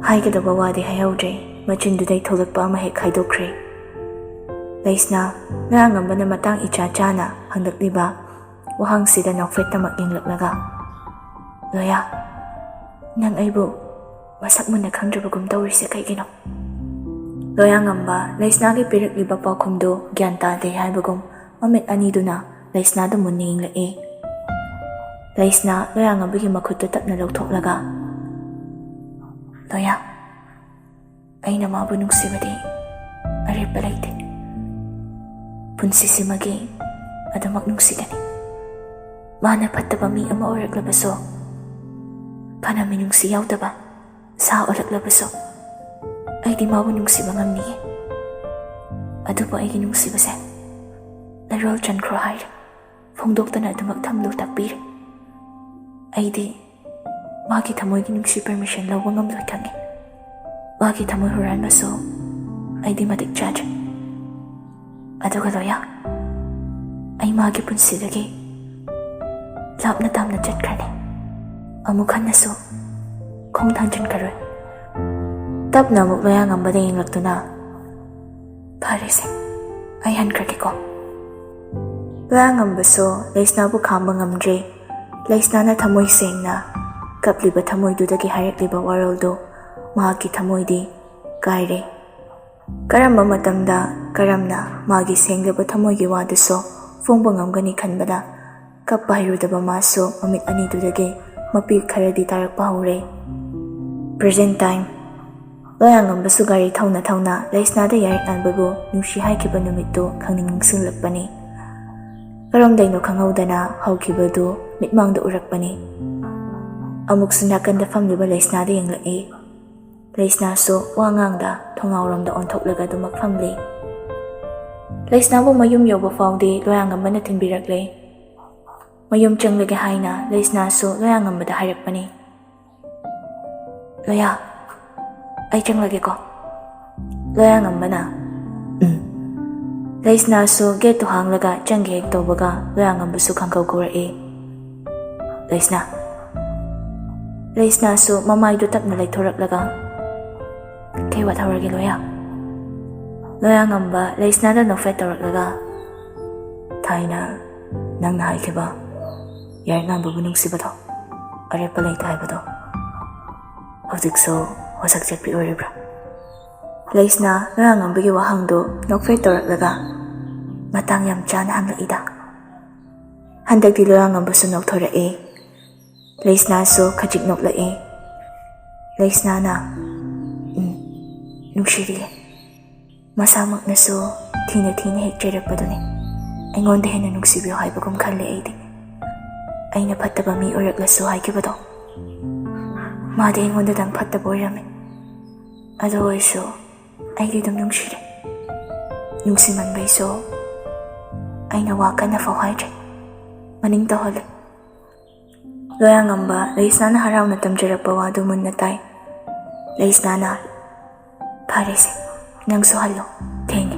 ꯍꯥꯏꯒꯗꯕ ꯋꯥꯗꯤ ꯍꯥꯏꯍꯧꯗ꯭ꯔꯦ. ꯃꯆꯤꯟꯗꯨꯗꯩ ꯊꯣꯛꯂꯛꯄ ꯑꯃ ꯍꯦꯛ ꯍꯥꯏꯗꯣꯛꯈ꯭ꯔꯦ. ꯂꯩꯁꯅꯥ ꯂꯣꯌꯥꯉꯝꯕꯅ ꯃꯇꯥꯡ ꯏꯆꯥ ꯆꯥꯅ ꯍꯪꯂꯛꯂꯤꯕ ꯋꯥꯍꯪꯁꯤꯗ ꯅꯣꯛꯐꯦꯠꯇꯃꯛ ꯌꯦꯡꯂꯛꯂꯒ, ꯂꯣꯌꯥ, ꯅꯪ ꯑꯩꯕꯨ ꯃꯁꯛ ꯃꯨꯟꯅ ꯈꯪꯗ꯭ꯔꯕꯒꯨꯝ ꯇꯧꯔꯤꯁꯦ ꯀꯩꯒꯤꯅꯣ? ꯂꯣꯌꯥꯉꯝꯕ ꯂꯩꯁꯅꯥꯒꯤ ꯄꯤꯔꯛꯂꯤꯕ ꯄꯥꯎꯈꯨꯝꯗꯨ ꯒ꯭ꯌꯥꯟ ꯇꯥꯗꯦ ꯍꯥꯏꯕꯒꯨꯝ ꯃꯃꯤꯠ ꯑꯅꯤꯗꯨꯅ ꯂꯩꯁꯅꯥꯗ ꯃꯨꯟꯅ ꯌꯦꯡꯂꯛꯏ. ꯂꯩꯁꯅꯥ ꯂꯣꯌꯥꯉꯝꯕꯒꯤ ꯃꯈꯨꯠꯇꯨ ꯇꯞꯅ ꯂꯧꯊꯣꯛꯂꯒ, ꯂꯣꯌꯥ, ꯑꯩꯅ ꯃꯥꯕꯨ ꯅꯨꯡꯁꯤꯕꯗꯤ ꯑꯔꯦꯞꯄ ꯂꯩꯇꯦ. ꯄꯨꯟꯁꯤꯁꯤꯃꯒꯤ ꯑꯗꯨꯃꯛ ꯅꯨꯡꯁꯤꯒꯅꯤ. ꯃꯥꯅ ꯐꯠꯇꯕ ꯃꯤ ꯑꯃ ꯑꯣꯏꯔꯛꯂꯕꯁꯨ, ꯐꯅ ꯃꯤꯅꯨꯡꯁꯤ ꯌꯥꯎꯗꯕ ꯁꯥ ꯑꯣꯜꯂꯛꯂꯕꯁꯨ, ꯑꯩꯗꯤ ꯃꯥꯕꯨ ꯅꯨꯡꯁꯤꯕ ꯉꯝꯅꯤꯌꯦ. ꯑꯗꯨꯕꯨ ꯑꯩꯒꯤ ꯅꯨꯡꯁꯤꯕꯁꯦ ꯂꯩꯔꯣꯜ ꯆꯟꯈ꯭ꯔꯣ ꯍꯥꯏꯔꯦ. ꯐꯣꯡꯗꯣꯛꯇꯅ ꯑꯗꯨꯃꯛ ꯊꯝꯂꯨ ꯇꯥꯛꯄꯤꯔꯦ. ꯑꯩꯗꯤ ꯃꯥꯒꯤ ꯊꯃꯣꯏꯒꯤ ꯅꯨꯡꯁꯤ ꯄꯔꯃꯤꯁꯟ ꯂꯧꯕ ꯉꯝꯂꯣꯏ ꯈꯪꯉꯤ. ꯃꯥꯒꯤ ꯊꯃꯣꯏ ꯍꯨꯔꯥꯟꯕꯁꯨ ꯑꯩꯗꯤ ꯃꯇꯤꯛ ꯆꯥꯗ꯭ꯔꯦ. ꯑꯗꯨꯒ ꯂꯣꯌꯥ, ꯑꯩ ꯃꯥꯒꯤ ꯄꯨꯟꯁꯤꯗꯒꯤ ꯂꯥꯞꯅ ꯇꯥꯝꯅ ꯆꯠꯈ꯭ꯔꯅꯤ. ꯑꯃꯨꯛ ꯍꯟꯅꯁꯨ ꯈꯣꯡ ꯊꯥꯡꯖꯤꯟꯈꯔꯣꯏ. ꯇꯞꯅ ꯑꯃꯨꯛ ꯂꯣꯌꯥꯉꯝꯕꯗ ꯌꯦꯡꯂꯛꯇꯨꯅ, ꯐꯔꯦꯁꯦ, ꯑꯩ ꯍꯟꯈ꯭ꯔꯒꯦꯀꯣ. ꯂꯣꯌꯥꯉꯝꯕꯁꯨ ꯂꯩꯁꯅꯥꯕꯨ ꯈꯥꯝꯕ ꯉꯝꯗ꯭ꯔꯦ. ꯂꯩꯁꯅꯥꯅ ꯊꯃꯣꯏ ꯁꯦꯡꯅ ꯀꯞꯂꯤꯕ ꯊꯃꯣꯏꯗꯨꯗꯒꯤ ꯍꯥꯏꯔꯛꯂꯤꯕ ꯋꯥꯔꯣꯜꯗꯨ ꯃꯍꯥꯛꯀꯤ ꯊꯃꯣꯏꯗꯤ ꯀꯥꯏꯔꯦ. ꯀꯔꯝꯕ ꯃꯇꯝꯗ ꯀꯔꯝꯅ ꯃꯥꯒꯤ ꯁꯦꯡꯂꯕ ꯊꯃꯣꯏꯒꯤ ꯋꯥꯗꯨꯁꯨ ꯐꯣꯡꯕ ꯉꯝꯒꯅꯤ ꯈꯟꯕꯗ ꯀꯞꯄ ꯍꯩꯔꯨꯗꯕ ꯃꯥꯁꯨ ꯃꯃꯤꯠ ꯑꯅꯤꯗꯨꯗꯒꯤ ꯃꯄꯤ ꯈꯔꯗꯤ ꯇꯥꯔꯛꯄ ꯍꯧꯔꯦ. Present time. ꯂꯣꯌꯥꯉꯝꯕꯁꯨ ꯒꯥꯔꯤ ꯊꯧꯅ ꯊꯧꯅ ꯂꯩꯁꯅꯥꯗ ꯌꯥꯔꯛꯅꯕꯕꯨ ꯅꯨꯡꯁꯤ ꯍꯥꯏꯈꯤꯕ ꯅꯨꯃꯤꯠꯇꯨ ꯈꯪꯅꯤꯡ ꯅꯤꯡꯁꯤꯡꯂꯛꯄꯅꯤ. ꯀꯔꯣꯝꯗꯩꯅꯣ ꯈꯪꯍꯧꯗꯅ ꯍꯧꯈꯤꯕꯗꯨ ꯃꯤꯠꯃꯥꯡꯗ ꯎꯔꯛꯄꯅꯤ. ꯑꯃꯨꯛꯁꯨ ꯅꯥꯀꯟꯗ ꯐꯝꯂꯤꯕ ꯂꯩꯁꯅꯥꯗ ꯌꯦꯡꯂꯛꯏ. ꯂꯩꯁꯅꯥꯁꯨ ꯋꯥꯉꯥꯡꯗ ꯊꯣꯡꯅꯥꯎꯔꯣꯝꯗ ꯑꯣꯟꯊꯣꯛꯂꯒ ꯑꯗꯨꯃꯛ ꯐꯝꯂꯤ. ꯂꯩꯁꯅꯥꯕꯨ ꯃꯌꯨꯝ ꯌꯧꯕ ꯐꯥꯎꯗꯤ ꯂꯣꯌꯥꯉꯝꯕꯅ ꯊꯤꯟꯕꯤꯔꯛꯂꯦ. ꯃꯌꯨꯝ ꯆꯪꯂꯒꯦ ꯍꯥꯏꯅ ꯂꯩꯁꯅꯥꯁꯨ ꯂꯣꯌꯥꯉꯝꯕꯗ ꯍꯥꯏꯔꯛꯄꯅꯤ. ꯂꯣꯌꯥ, ꯑꯩ ꯆꯪꯂꯒꯦꯀꯣ. ꯂꯣꯌꯥꯉꯝꯕꯅ ꯂꯩꯁꯅꯥꯁꯨ ꯒꯦꯠꯇꯨ ꯍꯥꯡꯂꯒ ꯆꯪꯒꯦ ꯍꯦꯛ ꯇꯧꯕꯒ ꯂꯣꯌꯥꯉꯝꯕꯁꯨ ꯈꯪꯀꯧ ꯀꯧꯔꯛꯏ. ꯂꯩꯁꯅꯥ. ꯂꯩꯁꯅꯥꯁꯨ ꯃꯃꯥꯏꯗꯨ ꯇꯞꯅ ꯂꯩꯊꯣꯔꯛꯂꯒ, ꯀꯩ ꯋꯥꯊꯧꯔꯒꯦ ꯂꯣꯌꯥ? ꯂꯣꯌꯥꯉꯝꯕ ꯂꯩꯁꯅꯥꯗ ꯅꯣꯛꯐꯦꯠ ꯇꯧꯔꯛꯂꯒ, ꯊꯥꯏꯅ ꯅꯪꯅ ꯍꯥꯏꯈꯤꯕ ꯌꯥꯏꯔꯤꯛꯉꯥꯟꯕꯕꯨ ꯅꯨꯡꯁꯤꯕꯗꯣ, ꯑꯔꯦꯞꯄ ꯂꯩꯇꯦ ꯍꯥꯏꯕꯗꯣ, ꯍꯧꯖꯤꯛꯁꯨ ꯋꯥꯁꯛ ꯆꯠꯄꯤ ꯑꯣꯏꯔꯤꯕ꯭ꯔꯥ? ꯂꯩꯁꯅꯥ ꯂꯣꯌꯥꯉꯝꯕꯒꯤ ꯋꯥꯍꯪꯗꯨ ꯅꯣꯛꯐꯦꯠ ꯇꯧꯔꯛꯂꯒ, ꯃꯇꯥꯡ ꯌꯥꯝ ꯆꯥꯅ ꯍꯪꯂꯛꯏꯗ. ꯍꯟꯗꯛꯇꯤ ꯂꯣꯌꯥꯉꯝꯕꯁꯨ ꯅꯣꯛꯊꯣꯔꯛꯏ. ꯂꯩꯁꯅꯥꯁꯨ ꯈꯖꯤꯛ ꯅꯣꯛꯂꯛꯏ. ꯂꯩꯁꯅꯥꯅ, ꯅꯨꯡꯁꯤꯔꯤꯌꯦ. ꯃꯁꯥꯃꯛꯅꯁꯨ ꯊꯤꯅ ꯊꯤꯅ ꯍꯦꯛ ꯆꯩꯔꯛꯄꯗꯨꯅꯤ ꯑꯩꯉꯣꯟꯗ ꯍꯦꯟꯅ ꯅꯨꯡꯁꯤꯕꯤꯌꯨ ꯍꯥꯏꯕꯒꯨꯝ ꯈꯜꯂꯦ ꯑꯩꯗꯤ. ꯑꯩꯅ ꯐꯠꯇꯕ ꯃꯤ ꯑꯣꯏꯔꯛꯂꯁꯨ ꯍꯥꯏꯈꯤꯕꯗꯣ, ꯃꯥꯗꯤ ꯑꯩꯉꯣꯟꯗꯗꯪ ꯐꯠꯇꯕ ꯑꯣꯏꯔꯝꯃꯤ. ꯑꯗꯨ ꯑꯣꯏꯔꯁꯨ ꯑꯩꯗꯤ ꯑꯗꯨꯝ ꯅꯨꯡꯁꯤꯔꯦ. ꯅꯨꯡꯁꯤꯃꯟꯕꯩꯁꯨ ꯑꯩꯅ ꯋꯥ ꯀꯟꯅ ꯐꯥꯎ ꯍꯥꯏꯗ꯭ꯔꯦ, ꯃꯅꯤꯡ ꯇꯧꯍꯜꯂꯦ. ꯂꯣꯌꯥꯉꯝꯕ ꯂꯩꯁꯅꯥꯅ ꯍꯔꯥꯎꯅ ꯇꯝꯖꯔꯛꯄ ꯋꯥꯗꯨ ꯃꯨꯟꯅ ताई. ꯂꯩꯁꯅꯥꯅ, ꯐꯔꯦꯁꯦ, ꯅꯪꯁꯨ ꯍꯜꯂꯣ, ꯊꯦꯡꯉꯦ,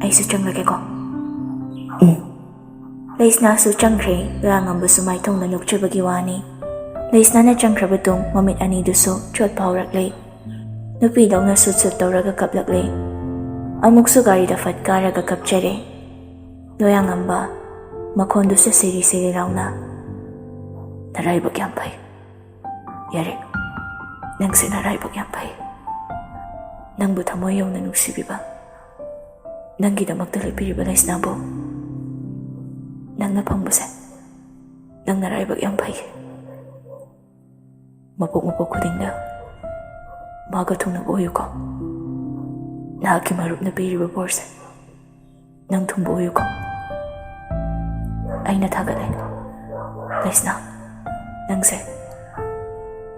ꯑꯩꯁꯨ ꯆꯪꯂꯒꯦꯀꯣ. ꯂꯩꯁꯅꯥꯁꯨ ꯆꯪꯈ꯭ꯔꯦ. ꯂꯣꯌꯥꯉꯝꯕꯁꯨ ꯃꯥꯏꯊꯣꯡꯅ ꯅꯣꯛꯆꯕꯒꯤ ꯋꯥꯅꯤ. ꯂꯩꯁꯅꯥꯅ ꯆꯪꯈ꯭ꯔꯕ ꯇꯨꯡ ꯃꯃꯤꯠ ꯑꯅꯤꯗꯨꯁꯨ ꯆꯣꯠꯄ ꯍꯧꯔꯛꯂꯦ. ꯅꯨꯄꯤꯗꯧꯅ ꯁꯨꯠ ꯁꯨꯠ ꯇꯧꯔꯒ ꯀꯞꯂꯛꯂꯦ. ꯑꯃꯨꯛꯁꯨ ꯒꯥꯔꯤꯗ ꯐꯠ ꯀꯥꯔꯒ ꯀꯞꯆꯔꯦ. ꯂꯣꯌꯥꯉꯝꯕ ꯃꯈꯣꯟꯗꯨꯁꯨ ꯁꯤꯔꯤ ꯁꯤꯔꯤ ꯂꯥꯎꯅ, ꯅꯔꯥꯏꯕꯛ ꯌꯥꯝ ꯐꯩ ꯌꯥꯔꯦ, ꯅꯪꯁꯦ ꯅꯔꯥꯏꯕꯛ ꯌꯥꯝ ꯐꯩ. ꯅꯪꯕꯨ ꯊꯃꯣꯏ ꯌꯧꯅ ꯅꯨꯡꯁꯤꯕꯤꯕ, ꯅꯪꯒꯤꯗꯃꯛꯇ ꯂꯦꯞꯄꯤꯔꯤꯕ ꯂꯩꯁꯅꯥꯕꯨ ꯅꯪꯅ ꯐꯪꯕꯁꯦ ꯅꯪ ꯅꯔꯥꯏꯕꯛ ꯌꯥꯝ ꯐꯩ. ꯃꯄꯣꯛ ꯈꯨꯗꯤꯡꯗ ꯃꯥꯒ ꯊꯨꯡꯅꯕ ꯑꯣꯏꯌꯨꯀꯣ. ꯅꯍꯥꯛꯀꯤ ꯃꯔꯨꯞꯅ ꯄꯤꯔꯤꯕ ꯕꯣꯔꯁꯦ ꯅꯪ ꯊꯨꯡꯕ ꯑꯣꯏꯌꯨꯀꯣ. ꯑꯩꯅ ꯊꯥꯒꯠꯂꯦ ꯂꯩꯁꯅꯥ. ꯅꯪꯁꯦ,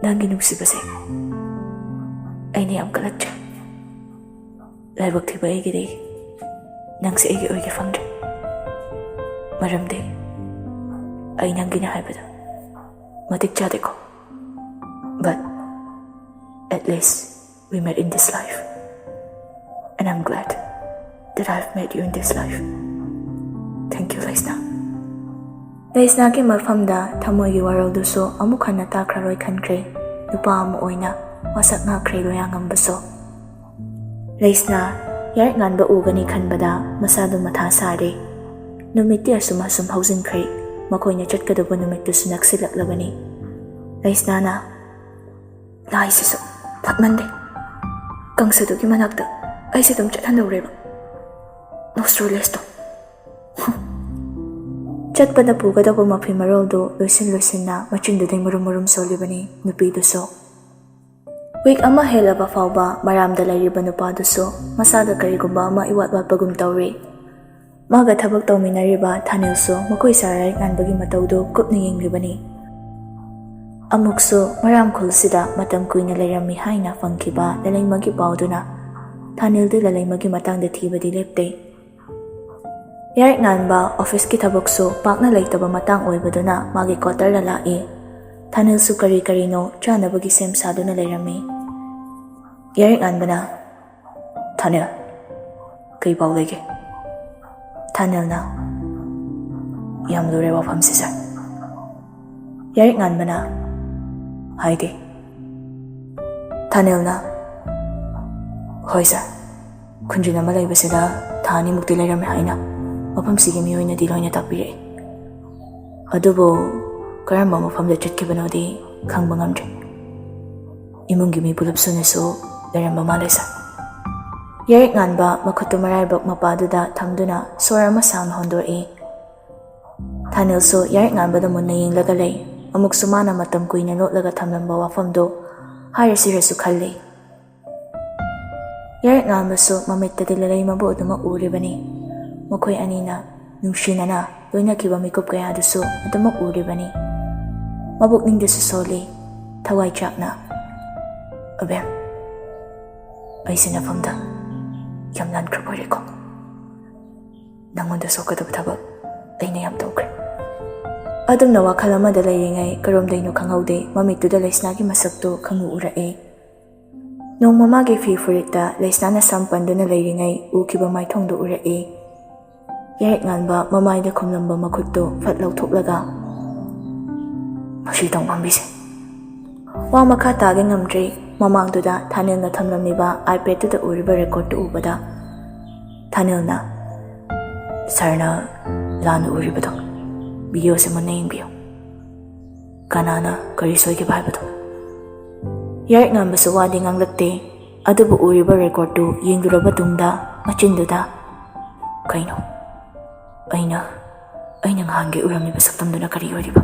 ꯅꯪꯒꯤ ꯅꯨꯡꯁꯤꯕꯁꯦ ꯑꯩꯅ ꯌꯥꯝ ꯀꯜꯂꯛꯆꯩ. ꯂꯥꯏꯕꯛ ꯊꯤꯕ ꯑꯩꯒꯤꯗꯤ ꯅꯪꯁꯦ ꯑꯩꯒꯤ ꯑꯣꯏꯒꯦ ꯐꯪꯗ꯭ꯔꯦ. ꯃꯔꯝꯗꯤ ꯑꯩ ꯅꯪꯒꯤꯅ ꯍꯥꯏꯕꯗ ꯃꯇꯤꯛ ꯆꯥꯗꯦꯀꯣ. But at least we met in this life, and I'm glad that I've met you in this life. Thank you, Leisna. Leisnaꯒꯤ ꯃꯐꯝꯗ ꯊꯃꯣꯏꯒꯤ ꯋꯥꯔꯧꯗꯨꯁꯨ ꯑꯃꯨꯛ ꯍꯟꯅ ꯇꯥꯈ꯭ꯔꯔꯣꯏ ꯈꯟꯈ꯭ꯔꯦ. ꯅꯨꯄꯥ ꯑꯃ ꯑꯣꯏꯅ ꯋꯥꯁꯛ ꯉꯥꯛꯈ꯭ꯔꯦ ꯂꯣꯌꯥꯉꯝꯕꯁꯨ. ꯂꯩꯁꯅꯥ ꯌꯥꯔꯤꯛꯉꯥꯟꯕ ꯎꯒꯅꯤ ꯈꯟꯕꯗ ꯃꯁꯥꯗꯨ ꯃꯊꯥ ꯁꯥꯔꯦ. ꯅꯨꯃꯤꯠꯇꯤ ꯑꯁꯨꯝ ꯍꯧꯖꯤꯟꯈ꯭ꯔꯦ. ꯃꯈꯣꯏꯅ ꯆꯠꯀꯗꯧꯕ ꯅꯨꯃꯤꯠꯇꯨꯁꯨ ꯅꯛꯁꯤꯜꯂꯛꯂꯕꯅꯤ. ꯂꯩꯁꯅꯥꯅ, ꯂꯥꯏꯁꯤꯁꯨ ꯐꯠꯃꯟꯗꯦ. ꯀꯪꯁꯗꯨꯒꯤ ꯃꯅꯥꯛꯇ ꯑꯩꯁꯦ ꯑꯗꯨꯝ ꯆꯠꯍꯟꯗꯧꯔꯦꯕ. ꯅꯣꯁꯇ꯭ꯔꯣꯂꯦꯁꯇꯣ. ꯆꯠꯄꯗ ꯄꯨꯒꯗꯧꯕ ꯃꯐꯤ ꯃꯔꯣꯜꯗꯨ ꯂꯣꯏꯁꯤꯟꯅ ꯃꯆꯤꯟꯗꯨꯗꯩ ꯃꯨꯔꯨꯝ ꯁꯣꯜꯂꯤꯕꯅꯤ ꯅꯨꯄꯤꯗꯨꯁꯨ. ꯋꯤꯛ ꯑꯃ ꯍꯦꯜꯂꯕ ꯐꯥꯎꯕ ꯃꯔꯥꯝꯗ ꯂꯩꯔꯤꯕ ꯅꯨꯄꯥꯗꯨꯁꯨ ꯃꯁꯥꯗ ꯀꯔꯤꯒꯨꯝꯕ ꯑꯃ ꯏꯋꯥꯠ ꯋꯥꯠꯄꯒꯨꯝ ꯇꯧꯔꯤ. ꯃꯥꯒ ꯊꯕꯛ ꯇꯧꯃꯤꯟꯅꯔꯤꯕ ꯊꯥꯅꯤꯜꯁꯨ ꯃꯈꯣꯏ ꯁꯥꯔ ꯌꯥꯔꯤꯛꯉꯥꯟꯕꯒꯤ ꯃꯇꯧꯗꯨ ꯀꯨꯞꯅ ꯌꯦꯡꯂꯤꯕꯅꯤ. ꯑꯃꯨꯛꯁꯨ ꯃꯔꯥꯝꯈꯨꯜꯁꯤꯗ ꯃꯇꯝ ꯀꯨꯏꯅ ꯂꯩꯔꯝꯃꯤ ꯍꯥꯏꯅ ꯐꯪꯈꯤꯕ ꯂꯂꯩꯃꯒꯤ ꯄꯥꯎꯗꯨꯅ ꯊꯥꯅꯤꯜꯗꯤ ꯂꯂꯩꯃꯒꯤ ꯃꯇꯥꯡꯗ ꯊꯤꯕꯗꯤ ꯂꯦꯞꯇꯦ. ꯌꯥꯔꯤꯛꯉꯥꯟꯕ ꯑꯣꯐꯤꯁꯀꯤ ꯊꯕꯛꯁꯨ ꯄꯥꯛꯅ ꯂꯩꯇꯕ ꯃꯇꯥꯡ ꯑꯣꯏꯕꯗꯨꯅ ꯃꯥꯒꯤ ꯀ꯭ꯋꯥꯇꯔꯗ ꯂꯥꯛꯏ. ꯊꯥꯅꯤꯜꯁꯨ ꯀꯔꯤꯅꯣ ꯆꯥꯅꯕꯒꯤ ꯁꯦꯝ ꯁꯥꯗꯨꯅ ꯂꯩꯔꯝꯃꯤ. ꯌꯥꯔꯤꯛꯉꯥꯟꯕꯅ, ꯊꯥꯅꯤꯜ, ꯀꯩ ꯄꯥꯎ ꯂꯩꯒꯦ? ꯊꯥꯅꯤꯜꯅ, ꯌꯥꯝ ꯂꯨꯔꯦ ꯋꯥꯐꯝꯁꯤ ꯁꯥꯔ. ꯌꯥꯔꯤꯛ ꯉꯥꯟꯕꯅ ꯍꯥꯏꯗꯦ. ꯊꯥꯅꯤꯜꯅ ꯍꯣꯏ ꯁꯥꯔ, ꯈꯨꯟꯖꯤꯟ ꯑꯃ ꯂꯩꯕꯁꯤꯗ ꯊꯥ 2ꯃꯨꯛꯇꯤ ꯂꯩꯔꯝꯃꯦ ꯍꯥꯏꯅ ꯃꯐꯝꯁꯤꯒꯤ ꯃꯤꯑꯣꯏꯅꯗꯤ ꯂꯣꯏꯅ ꯇꯥꯛꯄꯤꯔꯛꯏ. ꯑꯗꯨꯕꯨ ꯀꯔꯝꯕ ꯃꯐꯝꯗ ꯆꯠꯈꯤꯕꯅꯣꯗꯤ ꯈꯪꯕ ꯉꯝꯗ꯭ꯔꯦ. ꯏꯃꯨꯡꯒꯤ ꯃꯤ ꯄꯨꯂꯞ ꯁꯨꯅꯁꯨ ꯂꯩꯔꯝꯕ ꯃꯥꯜꯂꯦ ꯁꯥꯔ. ꯌꯥꯔꯤꯛ ꯉꯥꯟꯕ ꯃꯈꯨꯠꯇꯨ ꯃꯔꯥꯏꯕꯛ ꯃꯄꯥꯗꯨꯗ ꯊꯝꯗꯨꯅ ꯁꯣꯔ ꯑꯃ ꯁꯥꯡꯅ ꯍꯣꯟꯗꯣꯔꯛꯏ. ꯊꯥꯅꯤꯜꯁꯨ ꯌꯥꯔꯤꯛ ꯉꯥꯟꯕꯗ ꯃꯨꯟꯅ ꯌꯦꯡꯂꯒ ꯂꯩ. ꯑꯃꯨꯛꯁꯨ ꯃꯥꯅ ꯃꯇꯝ ꯀꯨꯏꯅ ꯂꯣꯠꯂꯒ ꯊꯝꯂꯝꯕ ꯋꯥꯐꯝꯗꯨ ꯍꯥꯏꯔꯁꯤꯔꯁꯨ ꯈꯜꯂꯤ. ꯌꯥꯔꯤꯛ ꯉꯥꯟꯕꯁꯨ ꯃꯃꯤꯠꯇꯗꯤ ꯂꯂꯩꯃꯕꯨ ꯑꯗꯨꯃꯛ ꯎꯔꯤꯕꯅꯤ. ꯃꯈꯣꯏ ꯑꯅꯤꯅ ꯅꯨꯡꯁꯤꯅꯅ ꯂꯣꯏꯅꯈꯤꯕ ꯃꯤꯀꯨꯞ ꯀꯌꯥꯗꯨꯁꯨ ꯑꯗꯨꯃꯛ ꯎꯔꯤꯕꯅꯤ. ꯃꯕꯨꯛꯅꯤꯡꯗꯁꯨ ꯁꯣꯜꯂꯤ, ꯊꯋꯥꯏ ꯆꯥꯛꯅ. ꯑꯕꯦꯝ, ꯑꯩꯁꯦ ꯅꯐꯝꯗ ꯌꯥꯝ ꯂꯥꯟꯈ꯭ꯔꯕ ꯑꯣꯏꯔꯦꯀꯣ. ꯅꯪꯉꯣꯟꯗ ꯁꯣꯛꯀꯗꯕ ꯊꯕꯛ ꯑꯩꯅ ꯌꯥꯝ ꯇꯧꯈ꯭ꯔꯦ. ꯑꯗꯨꯝꯅ ꯋꯥꯈꯜ ꯑꯃꯗ ꯂꯩꯔꯤꯉꯩ ꯀꯔꯣꯝꯗꯩꯅꯣ ꯈꯪꯍꯧꯗꯦ ꯃꯃꯤꯠꯇꯨꯗ ꯂꯩꯁꯅꯥꯒꯤ ꯃꯁꯛꯇꯨ ꯈꯪꯎ ꯎꯔꯛꯏ. ꯅꯣꯡꯃ ꯃꯥꯒꯤ ꯐꯤ ꯐꯨꯔꯤꯠꯇ ꯂꯩꯁꯅꯥꯅ ꯁꯝ ꯄꯟꯗꯨꯅ ꯂꯩꯔꯤꯉꯩ ꯎꯈꯤꯕ ꯃꯥꯏꯊꯣꯡꯗꯨ ꯎꯔꯛꯏ. ꯌꯥꯔꯤꯛ ꯉꯥꯟꯕ ꯃꯃꯥꯏꯗ ꯈꯨꯝꯂꯝꯕ ꯃꯈꯨꯠꯇꯨ ꯐꯠ ꯂꯧꯊꯣꯛꯂꯒ ꯃꯁꯤ ꯇꯧꯉꯝꯕꯤꯁꯦ. ꯋꯥ ꯃꯈꯥ ꯇꯥꯒꯦ ꯉꯝꯗ꯭ꯔꯤ. ꯃꯃꯥꯡꯗꯨꯗ ꯊꯥꯅꯤꯜꯅ ꯊꯝꯂꯝꯂꯤꯕ ꯑꯥꯏꯄꯦꯗꯇꯨꯗ ꯎꯔꯤꯕ ꯔꯦꯀꯣꯔꯠꯇꯨ ꯎꯕꯗ ꯊꯥꯅꯤꯜꯅ ꯁꯥꯔꯅ ꯂꯥꯟꯅ ꯎꯔꯤꯕꯗꯣ ꯚꯤꯗꯤꯑꯣꯁꯦ ꯃꯨꯟꯅ ꯌꯦꯡꯕꯤꯌꯨ. ꯀꯅꯥꯅ ꯀꯔꯤ ꯁꯣꯏꯈꯤꯕ ꯍꯥꯏꯕꯗꯣ. ꯌꯥꯔꯤꯛ ꯉꯥꯟꯕꯁꯨ ꯋꯥꯗꯤ ꯉꯥꯡꯂꯛꯇꯦ. ꯑꯗꯨꯕꯨ ꯎꯔꯤꯕ ꯔꯦꯀꯣꯔꯠꯇꯨ ꯌꯦꯡꯂꯨꯔꯕ ꯇꯨꯡꯗ ꯃꯆꯤꯟꯗꯨꯗ ꯀꯩꯅꯣ, ꯑꯩꯅ ꯅꯍꯥꯟꯒꯤ ꯎꯔꯝꯂꯤꯕ ꯁꯛꯇꯝꯗꯨꯅ ꯀꯔꯤ ꯑꯣꯏꯔꯤꯕ?